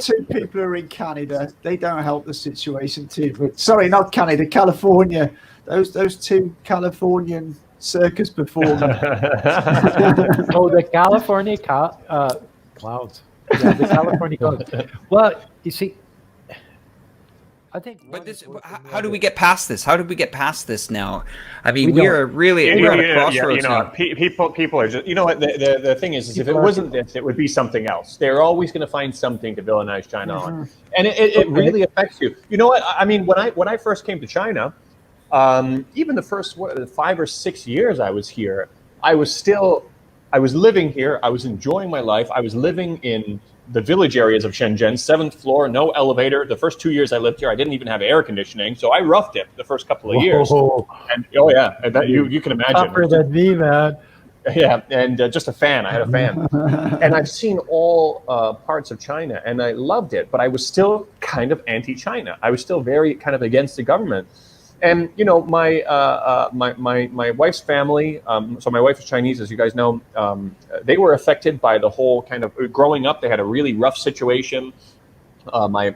two people who are in Canada, they don't help the situation too. But, sorry, not Canada, California. Those two Californian circus performers. The California clouds. Yeah, the California clouds. Well, you see, I think... But how do we get past this? How did we get past this now? I mean, we're at a crossroads now. People are just... You know what? The thing is if it wasn't this, it would be something else. They're always going to find something to villainize China on. And it really affects you. You know what? I mean, when I first came to China, even the first 5 or 6 years I was here, I was living here. I was enjoying my life. I was living in the village areas of Shenzhen, 7th floor, no elevator. The first 2 years I lived here, I didn't even have air conditioning, so I roughed it the first couple of years. And you can imagine. Tougher than me, man. Yeah, and just a fan. I had a fan. And I've seen all parts of China, and I loved it, but I was still kind of anti-China. I was still very kind of against the government. And my wife's family, so my wife is Chinese, as you guys know, they were affected by the whole kind of growing up. They had a really rough situation. My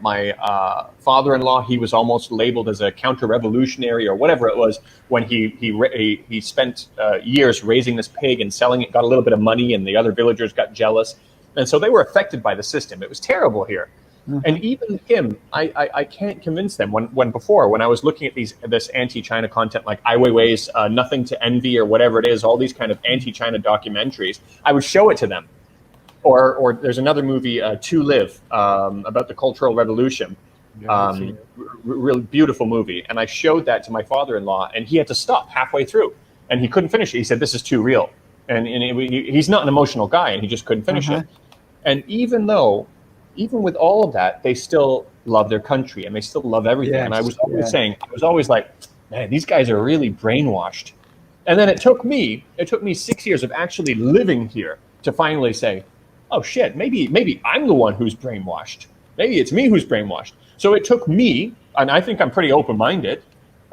father-in-law, he was almost labeled as a counter-revolutionary or whatever it was when he spent years raising this pig and selling it, got a little bit of money, and the other villagers got jealous. And so they were affected by the system. It was terrible here. And even him, I can't convince them. When I was looking at this anti-China content like Ai Weiwei's Nothing to Envy or whatever it is, all these kind of anti-China documentaries, I would show it to them. Or there's another movie, To Live, about the Cultural Revolution. Really beautiful movie. And I showed that to my father-in-law, and he had to stop halfway through, and he couldn't finish it. He said, "This is too real," and he's not an emotional guy, and he just couldn't finish it. And even with all of that, they still love their country and they still love everything. Yes, and I was always like, man, these guys are really brainwashed. And then it took me 6 years of actually living here to finally say, oh shit, maybe I'm the one who's brainwashed. Maybe it's me who's brainwashed. So it took me, and I think I'm pretty open-minded.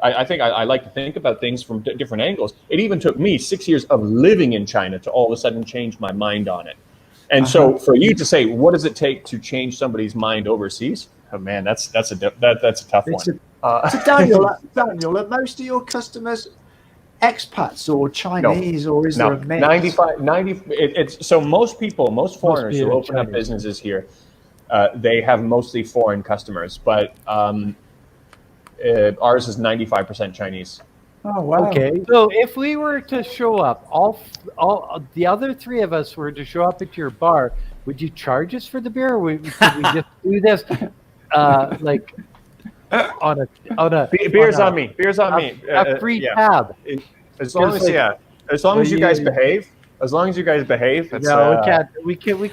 I think I like to think about things from different angles. It even took me 6 years of living in China to all of a sudden change my mind on it. And so, for you to say, what does it take to change somebody's mind overseas? Oh man, that's a tough one. So Daniel, are most of your customers expats or Chinese, or is there a mix? 90. So most foreigners who open up businesses here, they have mostly foreign customers, but ours is 95% Chinese. Oh wow. Okay, so if we were to show up, all the other three of us were to show up at your bar, would you charge us for the beer? Or could we just do this, like on a Beers on on me. Beers on me. a free Yeah. tab? As long as like- as long well, as you guys behave. As long as you guys behave. It's, No, we can't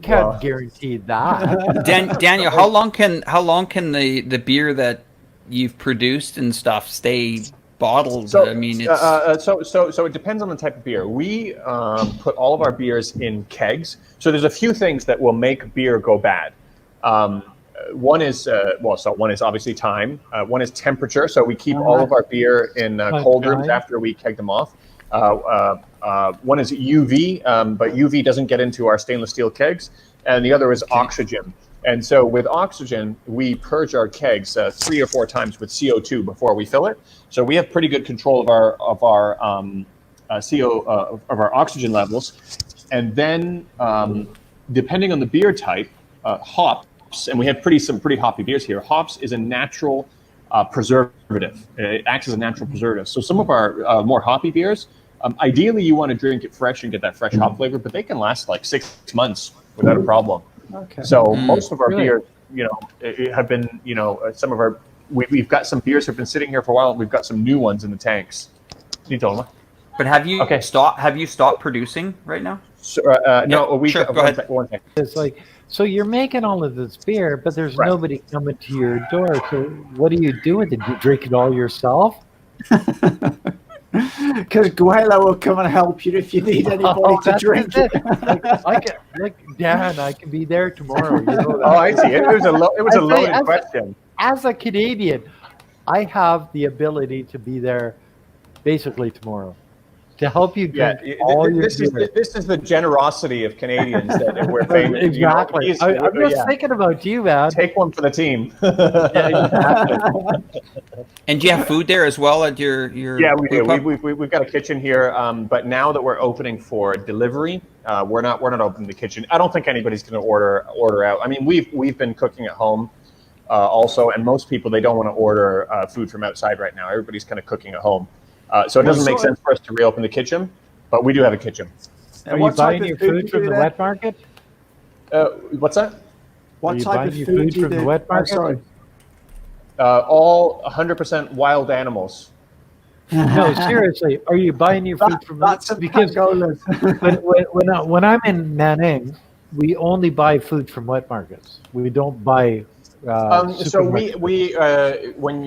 well. guarantee that. Daniel, how long can the beer that you've produced and stuff stay bottled? So, I mean, it's so it depends on the type of beer. We put all of our beers in kegs. So there's a few things that will make beer go bad. One is one is obviously time. One is temperature. So we keep all of our beer in cold rooms after we keg them off. One is UV, but UV doesn't get into our stainless steel kegs. And the other is oxygen. And so with oxygen, we purge our kegs 3 or 4 times with CO2 before we fill it. So we have pretty good control of our oxygen levels. And then depending on the beer type, hops, and we have some pretty hoppy beers here. Hops is a natural preservative. It acts as a natural preservative. So some of our more hoppy beers, ideally you want to drink it fresh and get that fresh hop flavor, but they can last like 6 months without a problem. Okay. So most of our Really? beers, have been, some of our, we've got some beers have been sitting here for a while, and we've got some new ones in the tanks. You told me. but have you Okay. stopped producing right now? So, no, we sure, go ahead. One second. It's like, so you're making all of this beer, but there's Right. nobody coming to your door. So what do you do with it? Do you drink it all yourself? Because Guelo will come and help you if you need anybody to that's drink it. it. Like Dan, I can be there tomorrow. You know that. Oh, I see. It was a I say, loaded question. As a Canadian, I have the ability to be there basically tomorrow to help you Yeah, drink all your this is beer. this is the generosity of Canadians that we're famous. Exactly. I'm just thinking about you, man. Take one for the team. Yeah, exactly. And do you have food there as well at your Yeah, we do. brew pub? We've got a kitchen here, but now that we're opening for delivery, we're not opening the kitchen. I don't think anybody's going to order out. I mean, we've been cooking at home also, and most people, they don't want to order food from outside right now. Everybody's kind of cooking at home, so it doesn't make sense for us to reopen the kitchen. But we do have a kitchen. Are you buying your food from the wet market? What's that? Are What you type buying of your food food do you from the do? wet Oh, market? sorry. All 100% wild animals. No, seriously, are you buying your food from That's a because Pangolas. when I'm in Nanning, we only buy food from wet markets. We don't buy. So when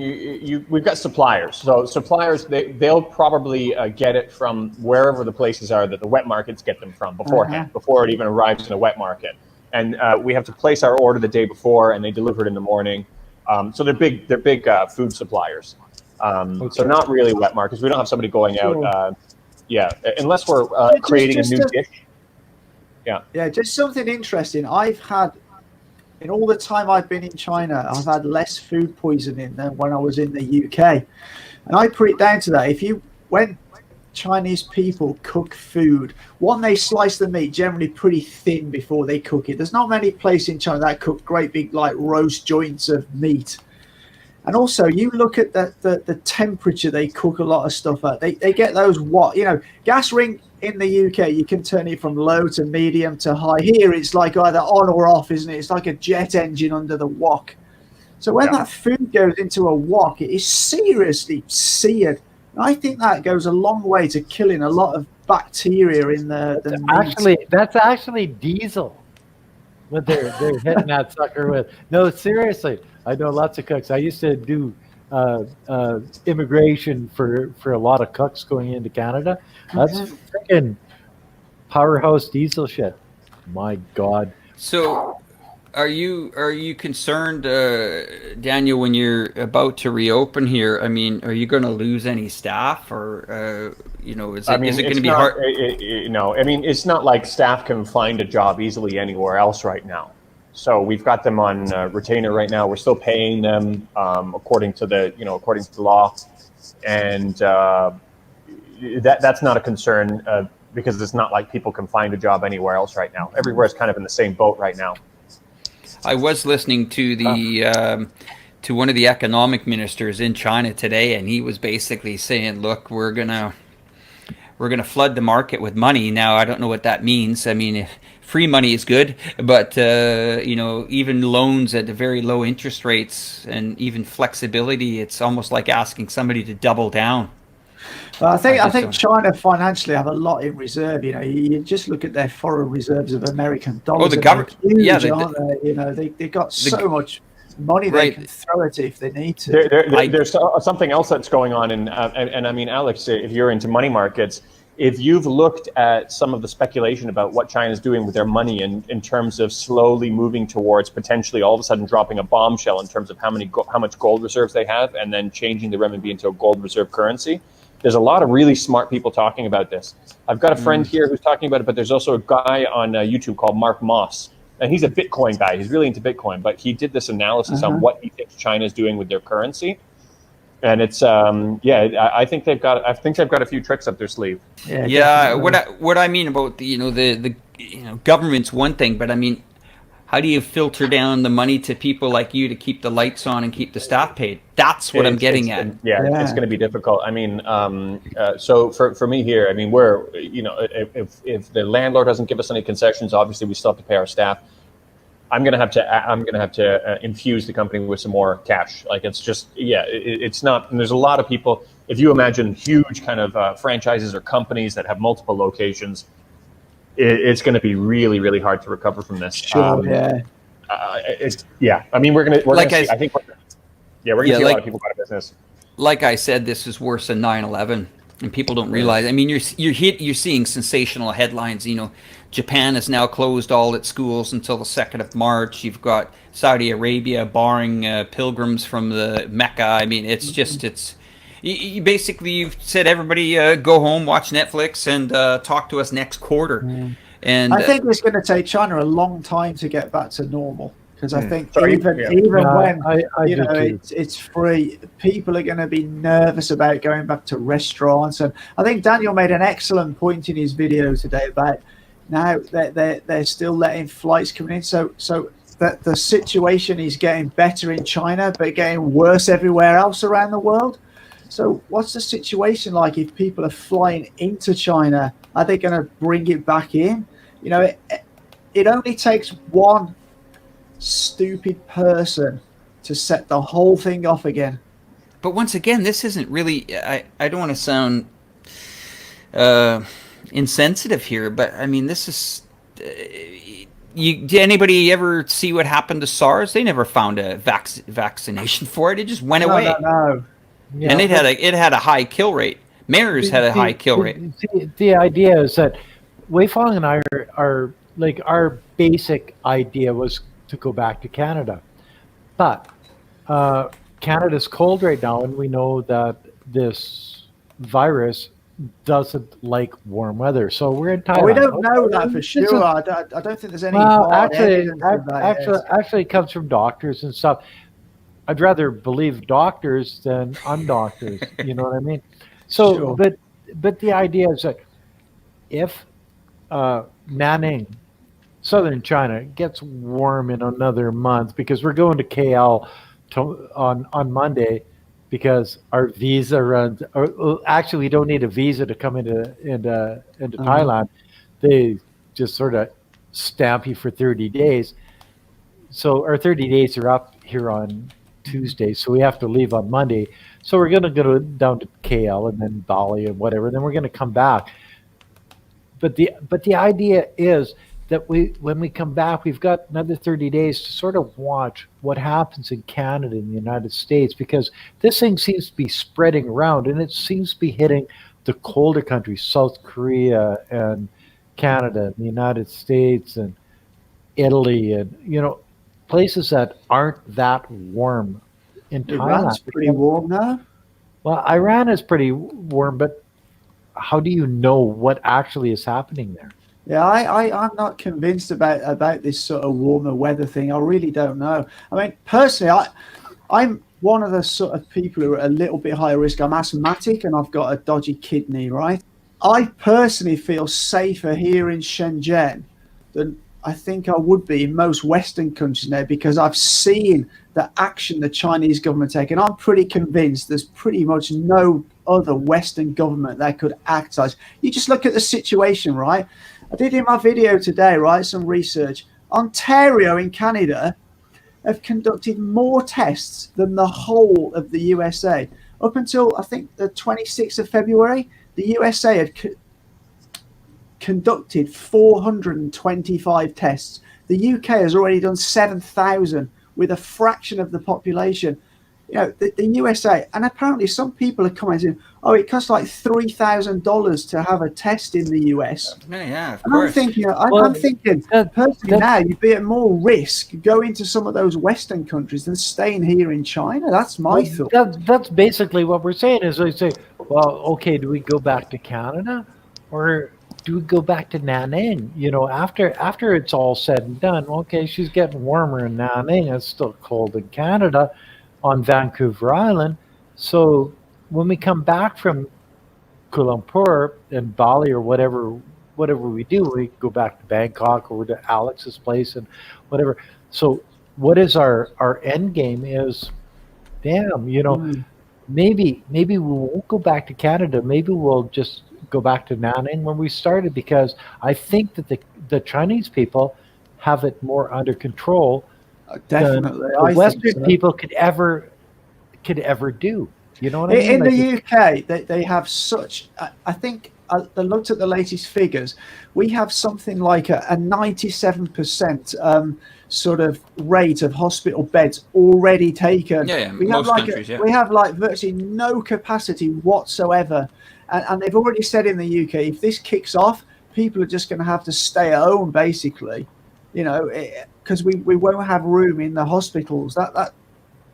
we've got suppliers. So suppliers, they'll probably get it from wherever the places are that the wet markets get them from beforehand, before it even arrives in a wet market. And we have to place our order the day before, and they deliver it in the morning. So they're big food suppliers. So not really wet markets. We don't have somebody going out. Unless we're creating a new dish. Yeah, just something interesting. I've had, in all the time I've been in China, I've had less food poisoning than when I was in the UK. And I put it down to that. When Chinese people cook food, one, they slice the meat generally pretty thin before they cook it. There's not many places in China that cook great big like roast joints of meat. And also, you look at the temperature they cook a lot of stuff at. They get those gas ring in the UK, you can turn it from low to medium to high. Here, it's like either on or off, isn't it? It's like a jet engine under the wok. So when that food goes into a wok, it is seriously seared. And I think that goes a long way to killing a lot of bacteria in the meat. That's actually diesel. What they're hitting that sucker with. No, seriously. I know lots of cooks. I used to do immigration for a lot of cooks going into Canada. That's freaking powerhouse diesel shit. My God. So, are you concerned, Daniel, when you're about to reopen here? I mean, are you going to lose any staff, or is it going to be hard? I mean, it's not like staff can find a job easily anywhere else right now. So we've got them on retainer right now. We're still paying them according to the law, and that's not a concern because it's not like people can find a job anywhere else right now. Everywhere is kind of in the same boat right now. I was listening to to one of the economic ministers in China today, and he was basically saying, "Look, we're gonna flood the market with money." Now, I don't know what that means. I mean, free money is good, but even loans at very low interest rates and even flexibility, it's almost like asking somebody to double down. Well, I think China financially have a lot in reserve. You just look at their foreign reserves of American dollars. Oh, the government, aren't they? They got so much money they can throw at it if they need to. There's something else that's going on, and I mean, Alex, if you're into money markets, if you've looked at some of the speculation about what China's doing with their money in terms of slowly moving towards potentially all of a sudden dropping a bombshell in terms of how much gold reserves they have, and then changing the renminbi into a gold reserve currency. There's a lot of really smart people talking about this. I've got a friend here who's talking about it, but there's also a guy on YouTube called Mark Moss, and he's a Bitcoin guy. He's really into Bitcoin, but he did this analysis on what he thinks China is doing with their currency, and it's I think they've got a few tricks up their sleeve. Yeah. What I mean about the government's one thing, but I mean, how do you filter down the money to people like you to keep the lights on and keep the staff paid? That's what I'm getting at. It's going to be difficult. I mean, so for me here, I mean, we're, if the landlord doesn't give us any concessions, obviously we still have to pay our staff. I'm going to have to infuse the company with some more cash. Like, it's just, it's not, and there's a lot of people, if you imagine huge kind of franchises or companies that have multiple locations, it's going to be really, really hard to recover from this. Sure. I mean, we're going to see, I think we're going to see a lot of people go out of business. Like I said, this is worse than 9/11, and people don't realize. I mean, you're seeing sensational headlines. Japan has now closed all its schools until the 2nd of March. You've got Saudi Arabia barring pilgrims from the Mecca. I mean, it's just You basically, you've said everybody go home, watch Netflix, and talk to us next quarter. And I think it's going to take China a long time to get back to normal, because I think even when it's free, people are going to be nervous about going back to restaurants. And I think Daniel made an excellent point in his video today about now that they're still letting flights come in. So that the situation is getting better in China, but getting worse everywhere else around the world. So what's the situation like if people are flying into China? Are they going to bring it back in? It only takes one stupid person to set the whole thing off again. But once again, this isn't really, I don't want to sound insensitive here, but I mean, this is, did anybody ever see what happened to SARS? They never found a vaccination for it. It just went away. No. Yeah, and it had a high kill rate. MERS had a high kill rate. The idea is that Weifang and I are like, our basic idea was to go back to Canada, but Canada's cold right now, and we know that this virus doesn't like warm weather. So we're in Thailand. We don't know that for sure. I don't think there's any. Well, actually, it comes from doctors and stuff. I'd rather believe doctors than undoctors. You know what I mean? So, sure. but the idea is that if Nanning, southern China, gets warm in another month, because we're going to KL on Monday, because our visa runs. Actually, we don't need a visa to come into Thailand. They just sort of stamp you for 30 days. So our 30 days are up here on Tuesday, so we have to leave on Monday. So we're going to go down to KL and then Bali and whatever, and then we're going to come back. But the idea is that when we come back, we've got another 30 days to sort of watch what happens in Canada and the United States, because this thing seems to be spreading around, and it seems to be hitting the colder countries, South Korea and Canada and the United States and Italy, and places that aren't that warm in Thailand. Iran's pretty warm now. Well, Iran is pretty warm, but how do you know what actually is happening there? Yeah, I'm not convinced about this sort of warmer weather thing. I really don't know. I mean, personally, I'm one of the sort of people who are a little bit higher risk. I'm asthmatic and I've got a dodgy kidney, right? I personally feel safer here in Shenzhen than I think I would be in most Western countries now, because I've seen the action the Chinese government take, and I'm pretty convinced there's pretty much no other Western government that could act as. You just look at the situation, right? I did in my video today, right, some research. Ontario in Canada have conducted more tests than the whole of the USA. Up until, I think, the 26th of February, the USA had conducted 425 tests. The UK has already done 7,000 with a fraction of the population. You know, the USA, and apparently some people are commenting, oh, it costs like $3,000 to have a test in the US. Yeah, of and course. I'm thinking, personally now, you'd be at more risk going to some of those Western countries than staying here in China. That's my thought. That's basically what we're saying. Is they say, well, okay, do we go back to Canada, or do we go back to Nanning? You know, after it's all said and done, okay, she's getting warmer in Nanning. It's still cold in Canada, on Vancouver Island. So when we come back from Kuala Lumpur and Bali or whatever we do, we go back to Bangkok or to Alex's place and whatever. So what is our end game is, damn, you know, maybe we won't go back to Canada. Maybe we'll just go back to Nanning when we started, because I think that the Chinese people have it more under control. Definitely, the Western people could ever do. You know what I mean? In the UK, they have such. I think I looked at the latest figures. We have something like a 97% sort of rate of hospital beds already taken. Yeah, we most have like countries, yeah. We have like virtually no capacity whatsoever, and they've already said in the UK, if this kicks off, people are just going to have to stay at home, basically. You know, because we won't have room in the hospitals.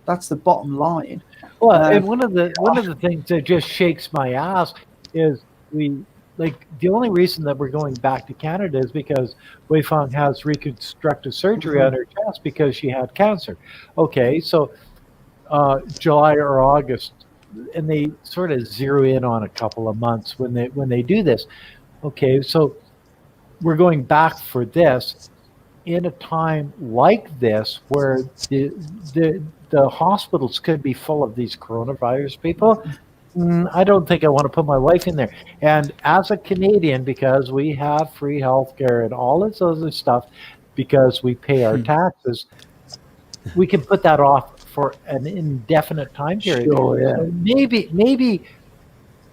That's the bottom line. Well, and one of the things that just shakes my ass is the only reason that we're going back to Canada is because Wei Fang has reconstructive surgery on her chest because she had cancer. Okay, so July or August, and they sort of zero in on a couple of months when they do this. Okay, so we're going back for this in a time like this where the hospitals could be full of these coronavirus people. I don't think I want to put my wife in there. And as a Canadian, because we have free healthcare and all this other stuff, because we pay our taxes, we can put that off for an indefinite time period. Sure, yeah. So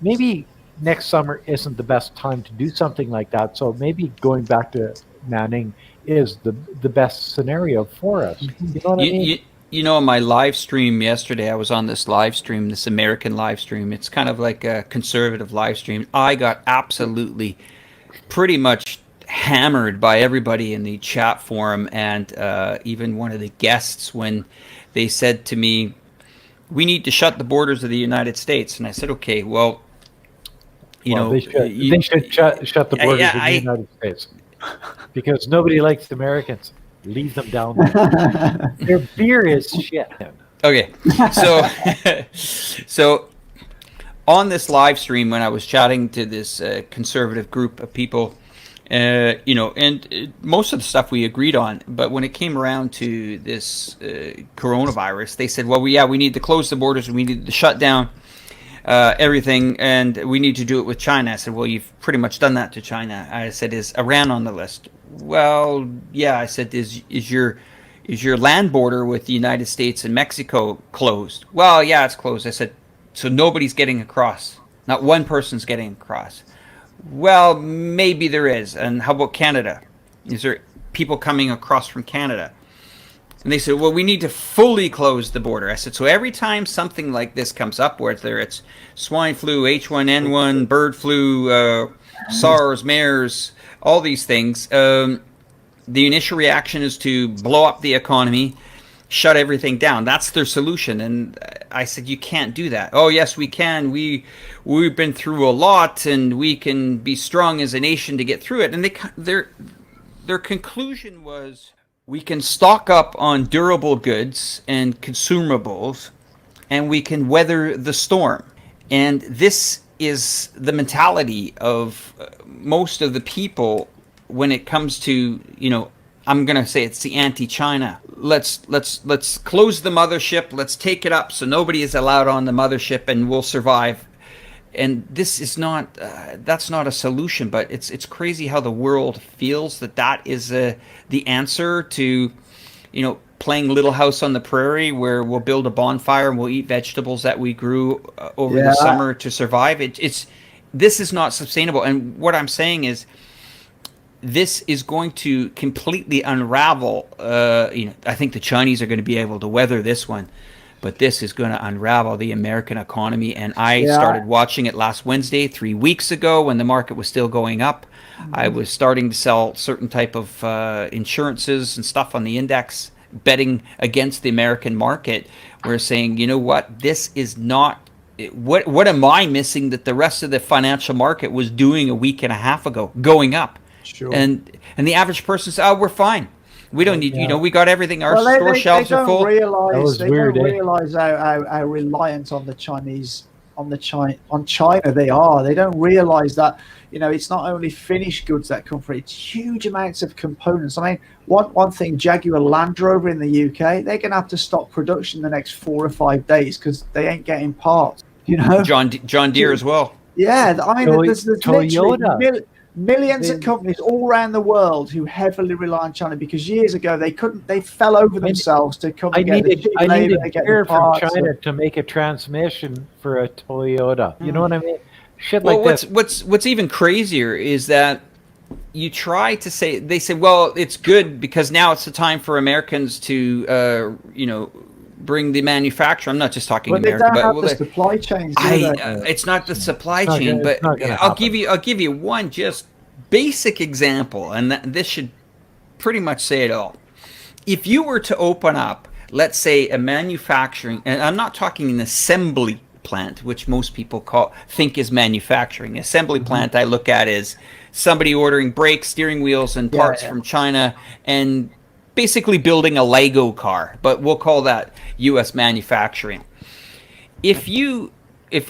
maybe next summer isn't the best time to do something like that. So maybe going back to Nanning is the best scenario for us. You know what I mean? You know, my live stream yesterday, I was on this live stream, this American live stream. It's kind of like a conservative live stream. I got absolutely pretty much hammered by everybody in the chat forum, and even one of the guests when they said to me, we need to shut the borders of the United States. And I said, okay, well, they should shut the borders of the United States. Because nobody likes Americans. Leave them down there. Their beer is shit. Okay, so on this live stream when I was chatting to this conservative group of people, and most of the stuff we agreed on, but when it came around to this coronavirus, they said, well, we need to close the borders, and we need to shut down everything, and we need to do it with China. I said, well, you've pretty much done that to China. I said, is Iran on the list? Well, yeah. I said, is your land border with the United States and Mexico closed? Well, yeah, it's closed. I said, so nobody's getting across. Not one person's getting across. Well, maybe there is. And how about Canada? Is there people coming across from Canada? And they said, well, we need to fully close the border. I said, so every time something like this comes up, whether it's swine flu, H1N1, bird flu, SARS, MERS, all these things, the initial reaction is to blow up the economy, shut everything down. That's their solution. And I said, you can't do that. Oh, yes, we can. We've been through a lot, and we can be strong as a nation to get through it. And their conclusion was, we can stock up on durable goods and consumables, and we can weather the storm. And this is the mentality of most of the people when it comes to, I'm going to say it's the anti-China. Let's close the mothership. Let's take it up so nobody is allowed on the mothership, and we'll survive. And this is not that's not a solution, but it's crazy how the world feels that is the answer to, playing Little House on the Prairie, where we'll build a bonfire and we'll eat vegetables that we grew over the summer to survive. This is not sustainable. And what I'm saying is, this is going to completely unravel. I think the Chinese are going to be able to weather this one, but this is going to unravel the American economy. And I started watching it last Wednesday, 3 weeks ago, when the market was still going up. I was starting to sell certain type of insurances and stuff on the index, betting against the American market. We're saying, you know what, this is not. What am I missing that the rest of the financial market was doing a week and a half ago, going up? Sure. And the average person says, "Oh, we're fine. We don't need, we got everything. Our store shelves are full." They don't realize how reliant on the Chinese, on China they are. They don't realize that, it's not only finished goods that come from it, it's huge amounts of components. I mean, one thing, Jaguar Land Rover in the UK, they're going to have to stop production the next 4 or 5 days because they ain't getting parts. John Deere as well. Yeah, I mean, there's Toyota. Millions of companies all around the world who heavily rely on China, because years ago they fell over themselves to come and get the cheap labor, get the parts. from China to make a transmission for a Toyota. You know what I mean? Shit like this. What's even crazier is that they say, well, it's good because now it's the time for Americans to, bring the manufacturer. I'm not just talking America, but the supply chains. It's not the supply chain, but I'll give you one just basic example, and this should pretty much say it all. If you were to open up, let's say, a manufacturing, and I'm not talking an assembly plant, which most people think is manufacturing. Assembly plant I look at is somebody ordering brakes, steering wheels, and parts from China, and basically building a Lego car, but we'll call that U.S. manufacturing. If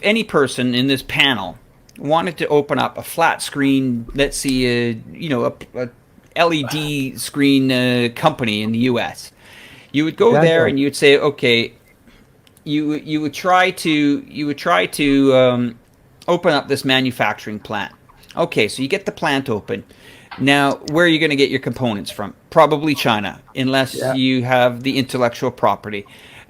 any person in this panel wanted to open up a flat screen, let's see, a LED screen company in the U.S., you would go there and you'd say, okay, you would try to open up this manufacturing plant. Okay, so you get the plant open. Now, where are you going to get your components from? Probably China, unless you have the intellectual property.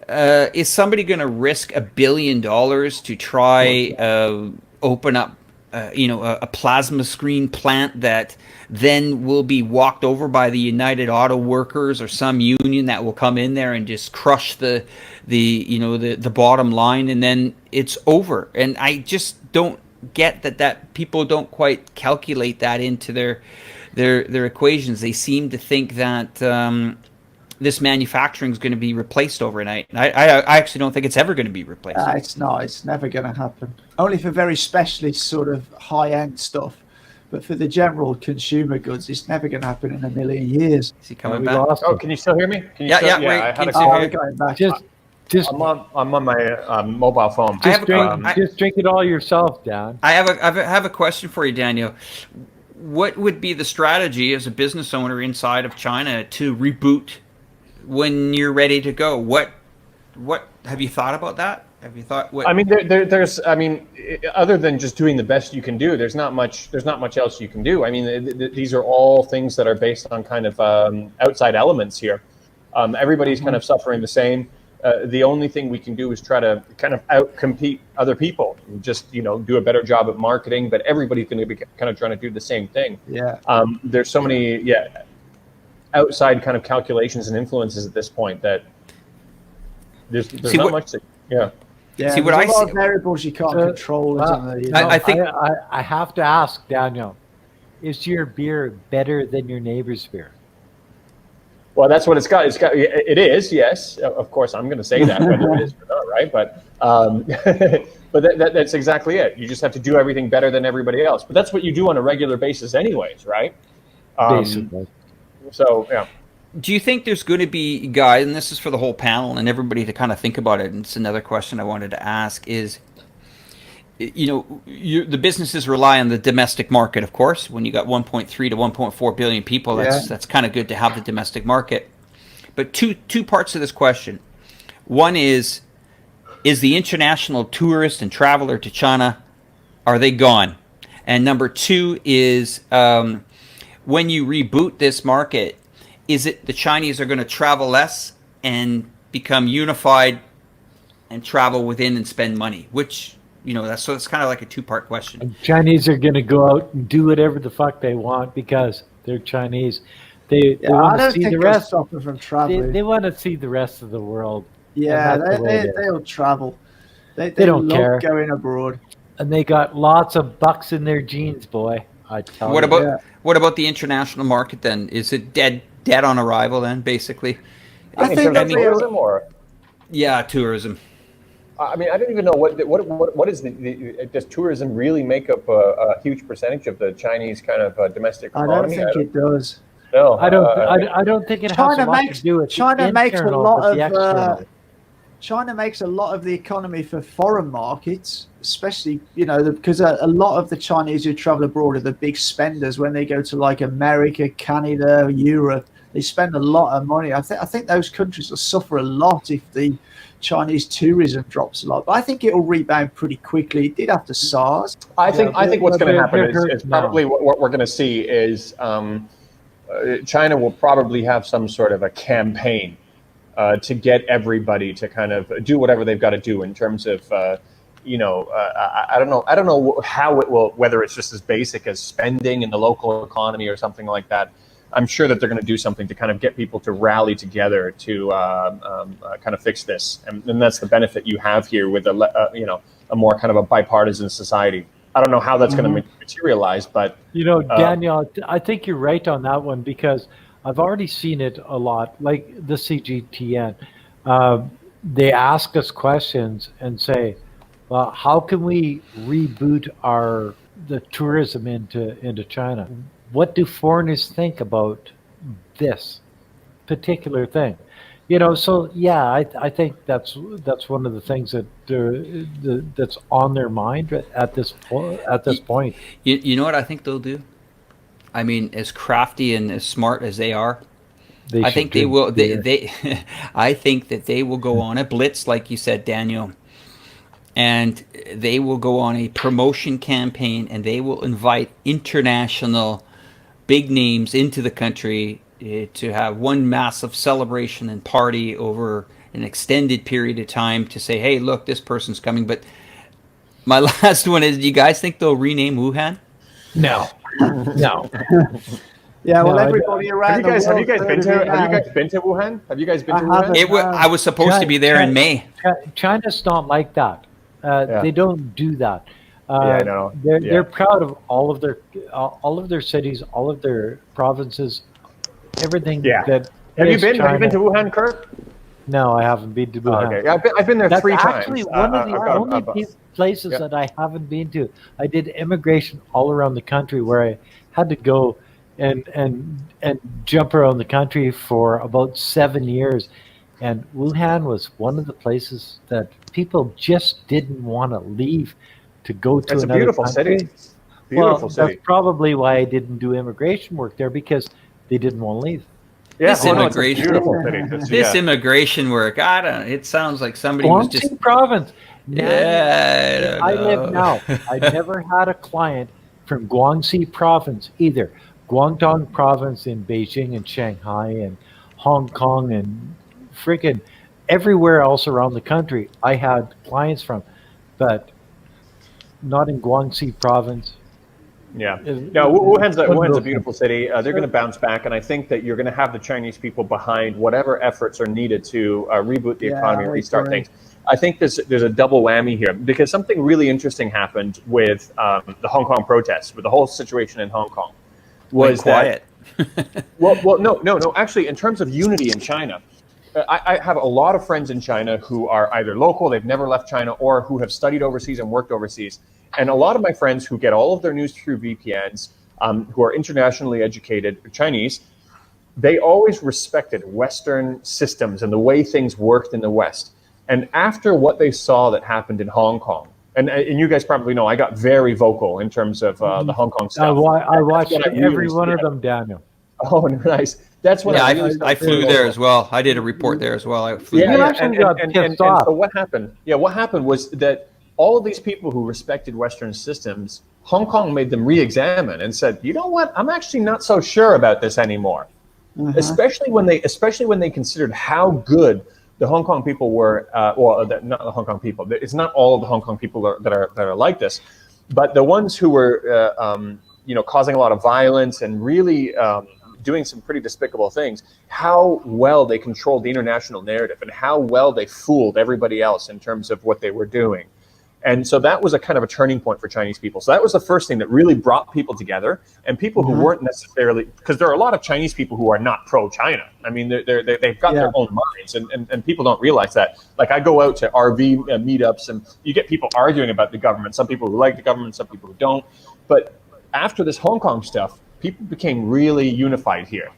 Is somebody going to risk $1 billion to try open up, a plasma screen plant that then will be walked over by the United Auto Workers or some union that will come in there and just crush the bottom line, and then it's over? And I just don't get that people don't quite calculate that into their equations. They seem to think that this manufacturing is going to be replaced overnight. I actually don't think it's ever going to be replaced. It's not. It's never going to happen. Only for very specialist sort of high-end stuff. But for the general consumer goods, it's never going to happen in a million years. Is he coming back? Oh, can you still hear me? Yeah. I had a going back. I'm on my mobile phone. Just drink it all yourself, Dan. I have a question for you, Daniel. What would be the strategy as a business owner inside of China to reboot when you're ready to go? What have you thought about that? Have you thought what? I mean, there's other than just doing the best you can do, there's not much else you can do. I mean, these are all things that are based on kind of outside elements here. Everybody's kind of suffering the same. The only thing we can do is try to kind of outcompete other people. Just do a better job at marketing, but everybody's going to be kind of trying to do the same thing. Yeah. There's so many outside kind of calculations and influences at this point that there's not much. Yeah. Yeah. See, there's a lot of variables you can't control. I think I have to ask Daniel: is your beer better than your neighbor's beer? Well, that's what it's got. It is, yes. Of course, I'm going to say that, whether it is or not, right? But that's exactly it. You just have to do everything better than everybody else. But that's what you do on a regular basis, anyways, right? Basically. So, yeah. Do you think there's going to be, guys, and this is for the whole panel and everybody to kind of think about it, and it's another question I wanted to ask, is the businesses rely on the domestic market, of course. When you got 1.3 to 1.4 billion people, that's kind of good to have the domestic market. But two parts of this question. One is the international tourist and traveler to China, are they gone? And number two is when you reboot this market, is it the Chinese are going to travel less and become unified and travel within and spend money? Which, it's kind of like a two-part question. Chinese are going to go out and do whatever the fuck they want because they're Chinese. They want to see the rest. From traveling. They want to see the rest of the world. Yeah, they'll travel. They don't love care going abroad. And they got lots of bucks in their jeans, boy. I tell you. What about the international market then? Is it dead on arrival then, basically? I think tourism or tourism. I mean, I don't even know what is does tourism really make up a huge percentage of the Chinese kind of domestic economy? I don't think it does. No, I don't think it has a lot to do with China makes a lot of China makes a lot of the economy for foreign markets, especially because a lot of the Chinese who travel abroad are the big spenders when they go to like America, Canada, Europe. They spend a lot of money. I think those countries will suffer a lot if the Chinese tourism drops a lot. But I think it will rebound pretty quickly. It did after SARS. I think what's going to happen is probably what we're going to see is China will probably have some sort of a campaign to get everybody to kind of do whatever they've got to do in terms of, I don't know how it will, whether it's just as basic as spending in the local economy or something like that. I'm sure that they're going to do something to kind of get people to rally together to kind of fix this. And that's the benefit you have here with a more kind of a bipartisan society. I don't know how that's going to materialize, but Daniel, I think you're right on that one because I've already seen it a lot, like the CGTN. They ask us questions and say, well, how can we reboot the tourism into China? What do foreigners think about this particular thing? So I think that's one of the things that's on their mind at this point. You know what I think they'll do? I mean, as crafty and as smart as they are, I think they will. I think that they will go on a blitz, like you said, Daniel, and they will go on a promotion campaign, and they will invite international big names into the country to have one massive celebration and party over an extended period of time to say, hey, look, this person's coming. But my last one is, do you guys think they'll rename Wuhan? No. Yeah, well, everybody around have you guys been to Wuhan? Have you guys been to Wuhan? I was supposed to be there in May. China's not like that. They don't do that. They're proud of all of their cities, all of their provinces, everything. Yeah. Have you been to Wuhan, Kurt? No, I haven't been to Wuhan. Okay, I've been there 3 times. That's actually one of the only places that I haven't been to. I did immigration all around the country where I had to go and jump around the country for about 7 years. And Wuhan was one of the places that people just didn't want to leave to go to. It's another a beautiful country. city. Beautiful city. That's probably why I didn't do immigration work there, because they didn't want to leave. Yeah, this immigration, beautiful city. This immigration work, it sounds like somebody was just province. I live now. I never had a client from Guangxi province either. Guangdong province in Beijing and Shanghai and Hong Kong and freaking everywhere else around the country I had clients from, but not in Guangxi province. Yeah. No, Wuhan's a beautiful city. They're going to bounce back, and I think that you're going to have the Chinese people behind whatever efforts are needed to reboot the economy, restart things. I think there's a double whammy here, because something really interesting happened with the Hong Kong protests, with the whole situation in Hong Kong. Was quiet. No. Actually, in terms of unity in China, I have a lot of friends in China who are either local, they've never left China, or who have studied overseas and worked overseas. And a lot of my friends who get all of their news through VPNs, who are internationally educated Chinese, they always respected Western systems and the way things worked in the West. And after what they saw that happened in Hong Kong, And you guys probably know I got very vocal in terms of the Hong Kong stuff. I watched That's when I every really- one of yeah. them, Daniel. Oh, nice. That's when Yeah, I really I flew there as well. I did a report there as well. I flew You there. actually got pissed off. so what happened? Yeah, what happened was that all of these people who respected Western systems, Hong Kong made them re-examine and said, you know what? I'm actually not so sure about this anymore. Especially when they considered how good the Hong Kong people were. Not the Hong Kong people. It's not all of the Hong Kong people that are like this, but the ones who were causing a lot of violence and really doing some pretty despicable things, how well they controlled the international narrative and how well they fooled everybody else in terms of what they were doing. And so that was a kind of a turning point for Chinese people. So that was the first thing that really brought people together, and people who weren't necessarily, because there are a lot of Chinese people who are not pro-China. I mean, they've got their own minds, and people don't realize that. Like, I go out to RV meetups, and you get people arguing about the government. Some people who like the government, some people who don't. But after this Hong Kong stuff, people became really unified here.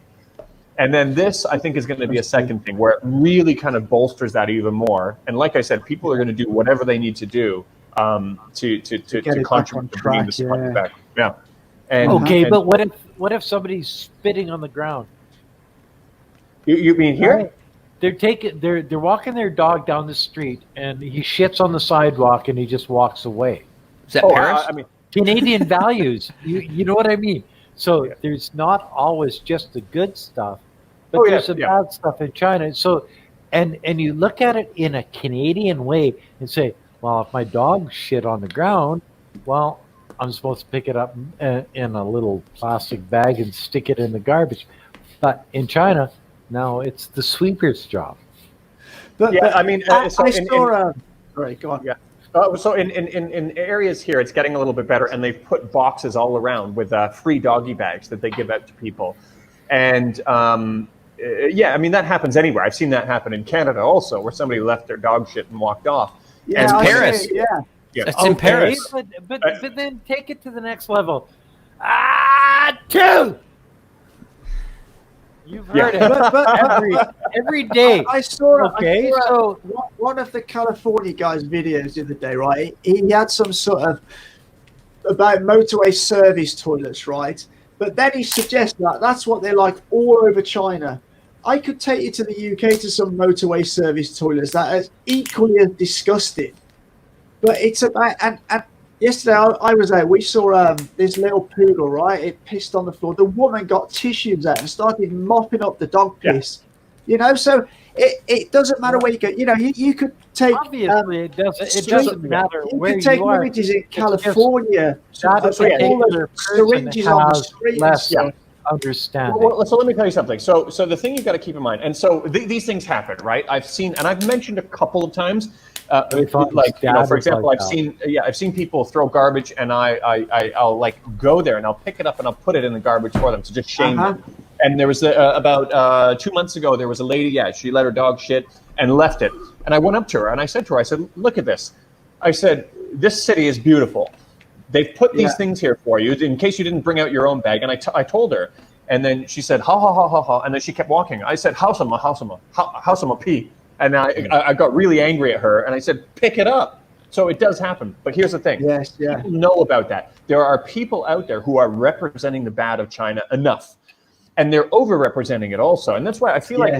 And then this, I think, is going to be a second thing where it really kind of bolsters that even more. And like I said, people are going to do whatever they need to do to contribute to bringing this country back. Yeah. And, but what if somebody's spitting on the ground? You mean here? Right. They're walking their dog down the street, and he shits on the sidewalk, and he just walks away. Is that Paris? I mean, Canadian values. You know what I mean? So there's not always just the good stuff, but there's some bad stuff in China. So, and you look at it in a Canadian way and say, well, if my dog shit on the ground, well, I'm supposed to pick it up in a little plastic bag and stick it in the garbage. But in China, no, it's the sweeper's job. But I mean, Right, go on. Yeah. So in areas here, it's getting a little bit better, and they've put boxes all around with free doggy bags that they give out to people. And I mean, that happens anywhere. I've seen that happen in Canada also, where somebody left their dog shit and walked off. Yeah, It's Paris. It's in Paris. But then take it to the next level. Two. You've heard it But every day. I saw so one of the California guys' videos the other day, right? He had some sort of about motorway service toilets, right? But then he suggests that that's what they're like all over China. I could take you to the UK to some motorway service toilets that are equally as disgusting. But it's about and yesterday I was out. We saw this little poodle, right? It pissed on the floor. The woman got tissues out and started mopping up the dog piss. You know, so it doesn't matter where you go. You know, you could take obviously it doesn't matter you where could take you are. images in California. That particular syringes on the street. Less understanding. Well, so let me tell you something. So the thing you've got to keep in mind, and so these things happen, right? I've seen, and I've mentioned a couple of times. Like, you know, for example, I've seen people throw garbage, and I'll like go there and I'll pick it up and I'll put it in the garbage for them to just shame them. And there was about 2 months ago, there was a lady, she let her dog shit and left it. And I went up to her and I said to her, I said, look at this. I said, this city is beautiful. They've put these things here for you in case you didn't bring out your own bag. And I told her, and then she said, ha ha ha ha ha, and then she kept walking. I said, housema pee. And I got really angry at her, and I said, pick it up. So it does happen. But here's the thing. People know about that. There are people out there who are representing the bad of China enough. And they're over-representing it also. And that's why I feel like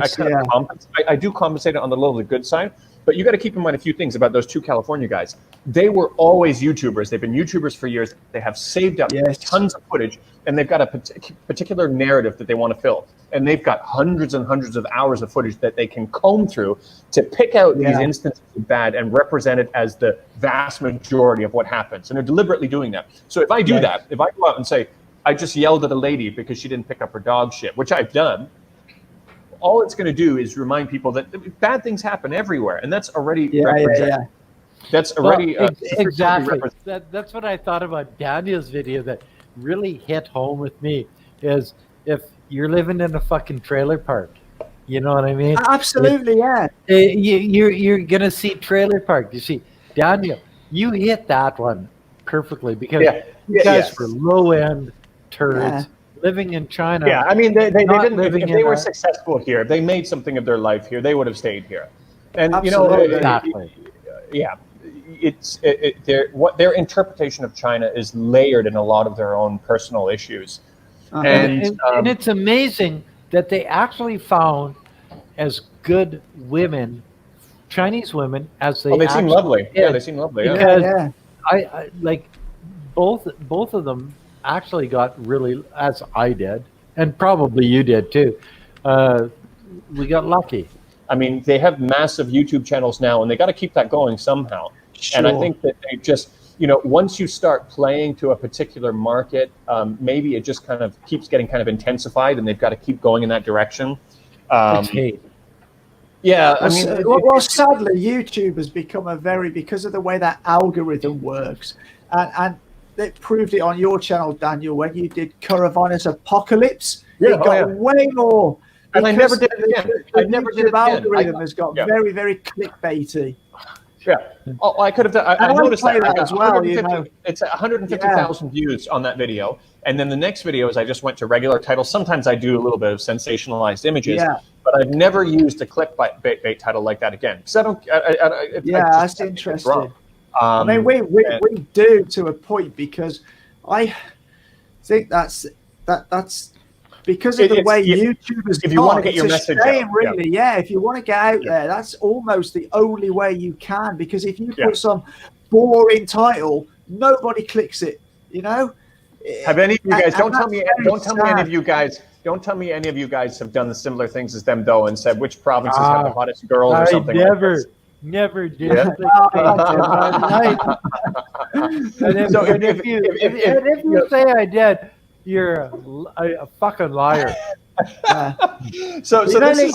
I do compensate it on the little the good side. But you got to keep in mind a few things about those two California guys. They were always YouTubers. They've been YouTubers for years. They have saved up tons of footage, and they've got a particular narrative that they want to fill. And they've got hundreds and hundreds of hours of footage that they can comb through to pick out these instances of bad and represent it as the vast majority of what happens. And they're deliberately doing that. So if I do that, if I go out and say, I just yelled at a lady because she didn't pick up her dog shit, which I've done, all it's going to do is remind people that bad things happen everywhere, and that's already represented. That's already exactly. That's what I thought about Daniel's video that really hit home with me is if you're living in a fucking trailer park, you know what I mean? Absolutely, You're gonna see trailer park. You see, Daniel, you hit that one perfectly because you guys were low end turds. Living in China. Yeah, I mean, they didn't. If they were successful here, if they made something of their life here, they would have stayed here. And absolutely. you know, what their interpretation of China is layered in a lot of their own personal issues. And it's amazing that they actually found as good women, Chinese women, as they. They seem lovely. Did. Yeah, they seem lovely. Yeah. Because I like both of them actually got really, as I did, and probably you did too. We got lucky. I mean, they have massive YouTube channels now, and they got to keep that going somehow. Sure. And I think that they just, once you start playing to a particular market, maybe it just kind of keeps getting kind of intensified, and they've got to keep going in that direction. It's hate. Yeah, I mean, well, sadly, YouTube has become because of the way that algorithm works, and they proved it on your channel, Daniel, when you did Coronavirus Apocalypse. It got way more. And I never did it again. I never did it again. The algorithm has got very, very clickbaity. Yeah. Oh, I could have done. I noticed that as well. It's 150,000 views on that video, and then the next video is I just went to regular titles. Sometimes I do a little bit of sensationalized images, but I've never used a clickbait title like that again. Because I don't. That's interesting. I mean, we do to a point, because I think that's because of the way YouTube has if you want to get your message out, really, if you want to get out there, that's almost the only way you can. Because if you put some boring title, nobody clicks it. Have any of you guys? Don't tell me any of you guys. Don't tell me any of you guys have done the similar things as them, though, and said which provinces have the hottest girls or something. Never did. Yeah. And if you say I did, you're a fucking liar. So this is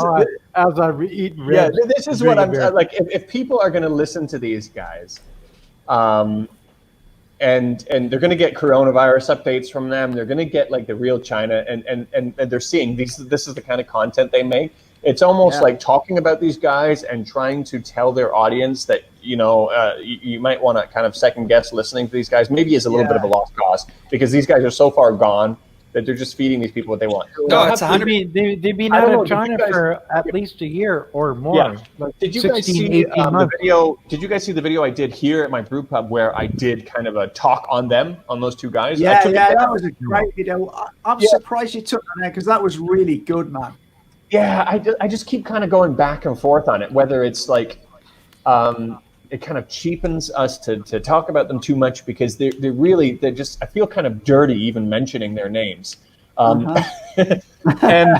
as I eat red. Yeah, this is what I'm like. If people are going to listen to these guys, and they're going to get coronavirus updates from them, they're going to get like the real China, and they're seeing this is the kind of content they make. It's almost like talking about these guys and trying to tell their audience that you might want to kind of second guess listening to these guys. Maybe is a little bit of a lost cause, because these guys are so far gone that they're just feeding these people what they want. No, it's 100. They've been out of China for at least a year or more. Yeah. Like did you guys see the video? Did you guys see the video I did here at my brew pub where I did kind of a talk on them, on those two guys? That was a great video. I'm surprised you took that, because that was really good, man. Yeah, I just keep kind of going back and forth on it, whether it's like it kind of cheapens us to talk about them too much, because they're just, I feel kind of dirty even mentioning their names. And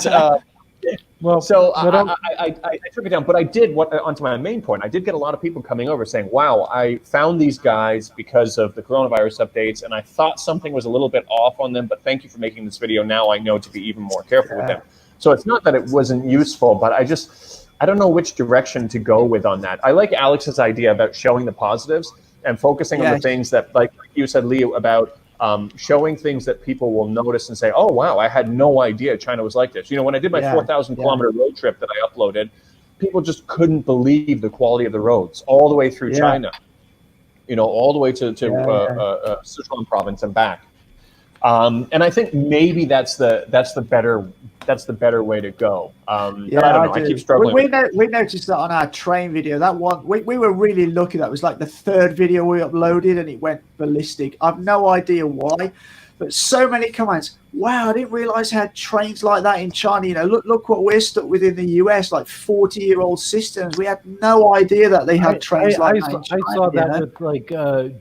so I took it down, but I did onto my main point. I did get a lot of people coming over saying, wow, I found these guys because of the coronavirus updates, and I thought something was a little bit off on them, but thank you for making this video. Now I know to be even more careful with them. So it's not that it wasn't useful, but I don't know which direction to go with on that. I like Alex's idea about showing the positives and focusing on the things that, like you said, Leo, about showing things that people will notice and say, oh, wow, I had no idea China was like this. When I did my 4,000 kilometer road trip that I uploaded, people just couldn't believe the quality of the roads all the way through China, all the way to Sichuan province and back. And I think maybe that's the better way to go. I don't know. I keep struggling. We noticed that on our train video. That one, we were really lucky. That was like the third video we uploaded, and it went ballistic. I've no idea why, but so many comments. Wow, I didn't realize I had trains like that in China. Look what we're stuck with in the US, like 40-year-old systems. We had no idea that they had trains like that in China. I saw that with like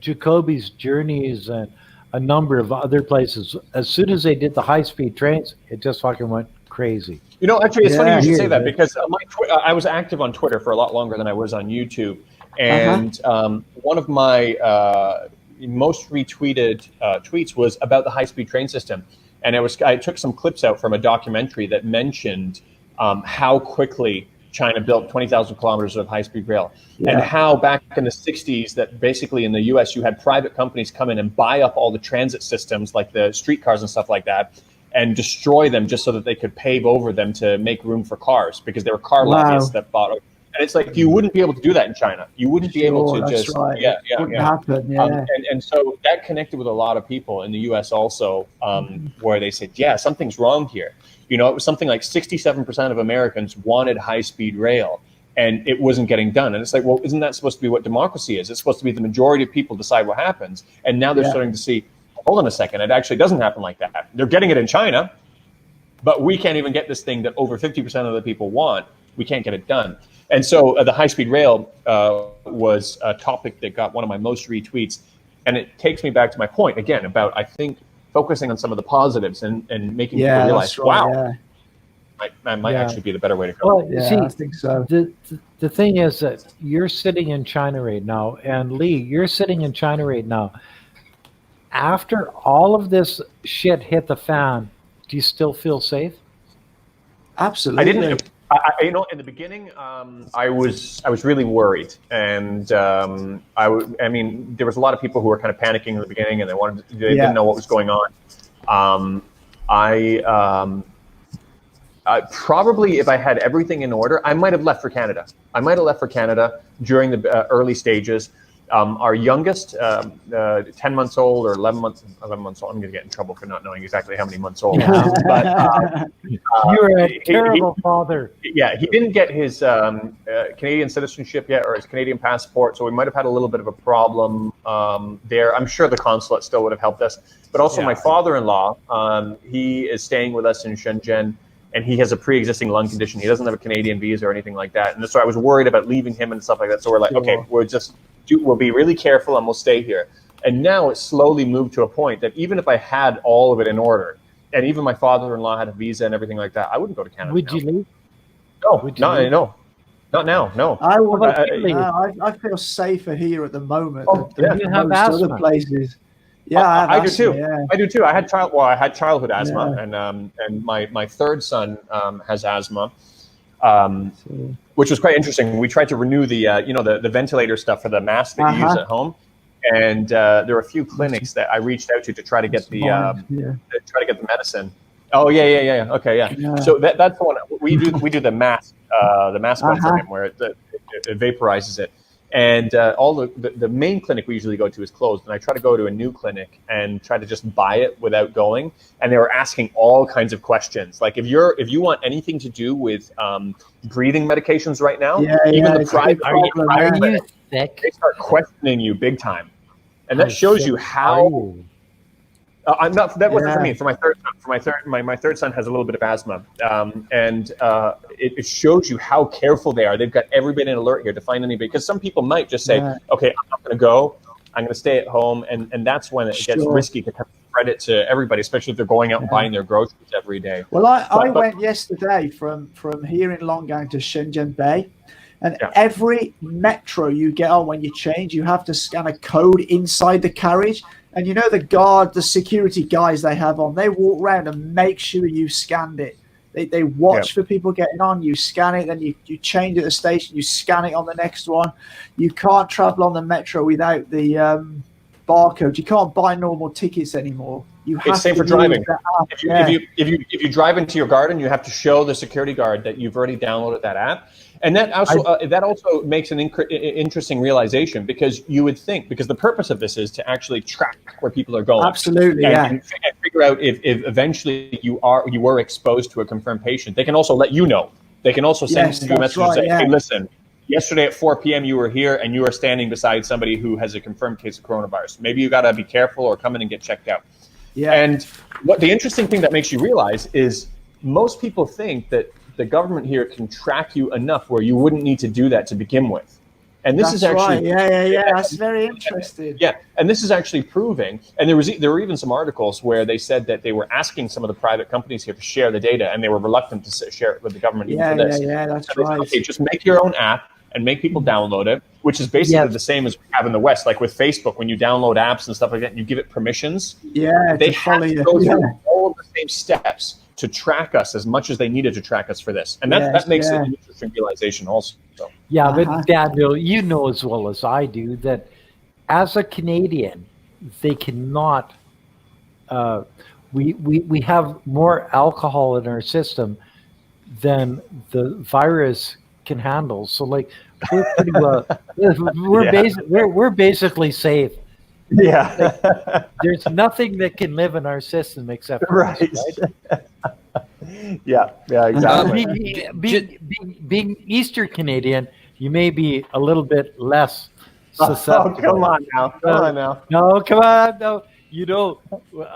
Jacoby's Journeys and a number of other places. As soon as they did the high-speed trains, it just fucking went crazy. Actually, it's funny you should say that, because I was active on Twitter for a lot longer than I was on YouTube, and one of my most retweeted tweets was about the high-speed train system, and I took some clips out from a documentary that mentioned how quickly China built 20,000 kilometers of high-speed rail, and how back in the 60s that basically in the US you had private companies come in and buy up all the transit systems, like the streetcars and stuff like that, and destroy them just so that they could pave over them to make room for cars, because there were car lobbyists that bought them. And it's like, you wouldn't be able to do that in China. You wouldn't be able to just happen, and so that connected with a lot of people in the US also, where they said, something's wrong here. It was something like 67% of Americans wanted high-speed rail, and it wasn't getting done. And it's like, well, isn't that supposed to be what democracy is? It's supposed to be the majority of people decide what happens. And now they're starting to see, hold on a second, it actually doesn't happen like that. They're getting it in China, but we can't even get this thing that over 50% of the people want. We can't get it done. And so the high-speed rail was a topic that got one of my most retweets. And it takes me back to my point, again, about, I think, focusing on some of the positives and making people realize, wow, that might actually be the better way to go. Well, see, I think so. The thing is that you're sitting in China right now, and Lee, you're sitting in China right now. After all of this shit hit the fan, do you still feel safe? Absolutely. I didn't. In the beginning, I was really worried, and I mean, there was a lot of people who were kind of panicking in the beginning, and they didn't know what was going on. I probably, if I had everything in order, I might have left for Canada. I might have left for Canada during the early stages. Our youngest, 10 months old or 11 months old, I'm going to get in trouble for not knowing exactly how many months old. But you're a terrible father. Yeah, he didn't get his Canadian citizenship yet, or his Canadian passport, so we might have had a little bit of a problem there. I'm sure the consulate still would have helped us. But also my father-in-law, he is staying with us in Shenzhen, and he has a pre-existing lung condition. He doesn't have a Canadian visa or anything like that. And so I was worried about leaving him and stuff like that. So we're like, okay, we'll be really careful and we'll stay here. And now it's slowly moved to a point that even if I had all of it in order, and even my father-in-law had a visa and everything like that, I wouldn't go to Canada. Would you leave? No, not now. No. I feel safer here at the moment than you have most asthma. other places. Yeah, I do asthma, too. yeah. I do too. I had childhood asthma, and my third son has asthma, which was quite interesting. We tried to renew the ventilator stuff for the mask that you use at home, and there were a few clinics that I reached out to try to get the medicine. Oh yeah. Okay, yeah. So that's the one we do the mask one for him, where it vaporizes it. And all the main clinic we usually go to is closed, and I try to go to a new clinic and try to just buy it without going. And they were asking all kinds of questions, like if you want anything to do with breathing medications right now, even the private clinic, they start questioning you big time, and that shows you how. I'm not. That wasn't for me. For my third son has a little bit of asthma, and it shows you how careful they are. They've got every bit in alert here to find anybody, because some people might just say, "Okay, I'm not going to go. I'm going to stay at home," and that's when it gets risky to kind of spread it to everybody, especially if they're going out and buying their groceries every day. Well, I went yesterday from here in Longgang to Shenzhen Bay. And every metro you get on, when you change, you have to scan a code inside the carriage. And you know the security guys they have on, they walk around and make sure you scanned it. They watch for people getting on, you scan it, then you change at the station, you scan it on the next one. You can't travel on the metro without the barcode. You can't buy normal tickets anymore. It's same for driving. If you drive into your garden, you have to show the security guard that you've already downloaded that app. And that also makes an interesting realization, because you would think, because the purpose of this is to actually track where people are going. Absolutely, and figure out if eventually you were exposed to a confirmed patient. They can also let you know. They can also send you a message and say, hey, listen, yesterday at 4 p.m. you were here and you were standing beside somebody who has a confirmed case of coronavirus. Maybe you got to be careful or come in and get checked out. Yeah. And what the interesting thing that makes you realize is most people think that the government here can track you enough where you wouldn't need to do that to begin with. And this is actually that's very interesting. Yeah, and this is actually proving. And there were even some articles where they said that they were asking some of the private companies here to share the data, and they were reluctant to share it with the government even for this. That's so right. Okay, just make your own app and make people download it, which is basically the same as we have in the West. Like with Facebook, when you download apps and stuff like that, and you give it permissions. They have to go through all of the same steps to track us as much as they needed to track us for this. And that makes it an interesting realization also. So. Yeah, but Daniel, you know as well as I do that as a Canadian, they cannot, we have more alcohol in our system than the virus can handle. So like we're pretty well, we're basically safe. Yeah. There's nothing that can live in our system except for us, right? Yeah, exactly. Being Eastern Canadian, you may be a little bit less Oh, susceptible. come on now. Come on now. No, come on, no. You know,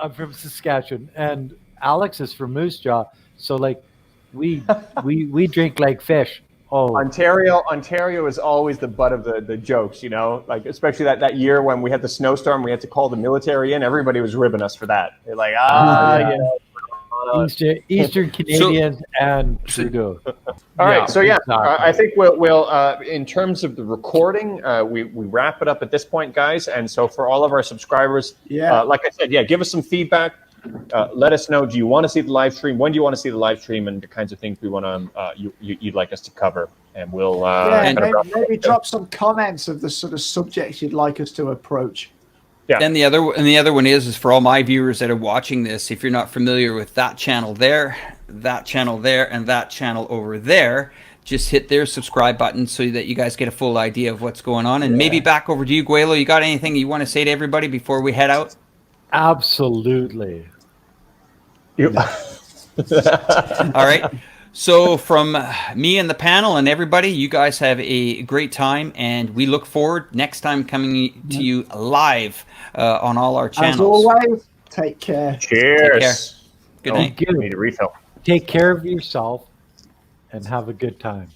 I'm from Saskatchewan, and Alex is from Moose Jaw. So like, we drink like fish. Oh, Ontario is always the butt of the jokes, you know, like especially that year when we had the snowstorm, we had to call the military in. Everybody was ribbing us for that. They're like, yeah. you know. Eastern Canadians and Trudeau. All right, so yeah, exactly. I think we'll in terms of the recording, we wrap it up at this point, guys. And so for all of our subscribers, like I said, give us some feedback. Let us know. Do you want to see the live stream? When do you want to see the live stream? And the kinds of things we want to you'd like us to cover, and we'll maybe drop some comments of the sort of subjects you'd like us to approach. Yeah. And the other one is for all my viewers that are watching this, if you're not familiar with that channel there, and that channel over there, just hit their subscribe button so that you guys get a full idea of what's going on. And maybe back over to you, Guelo. You got anything you want to say to everybody before we head out? Absolutely. All right. So from me and the panel and everybody, you guys have a great time, and we look forward next time coming to you live on all our channels. As always, take care. Cheers. Good night. Need a refill. Take care of yourself and have a good time.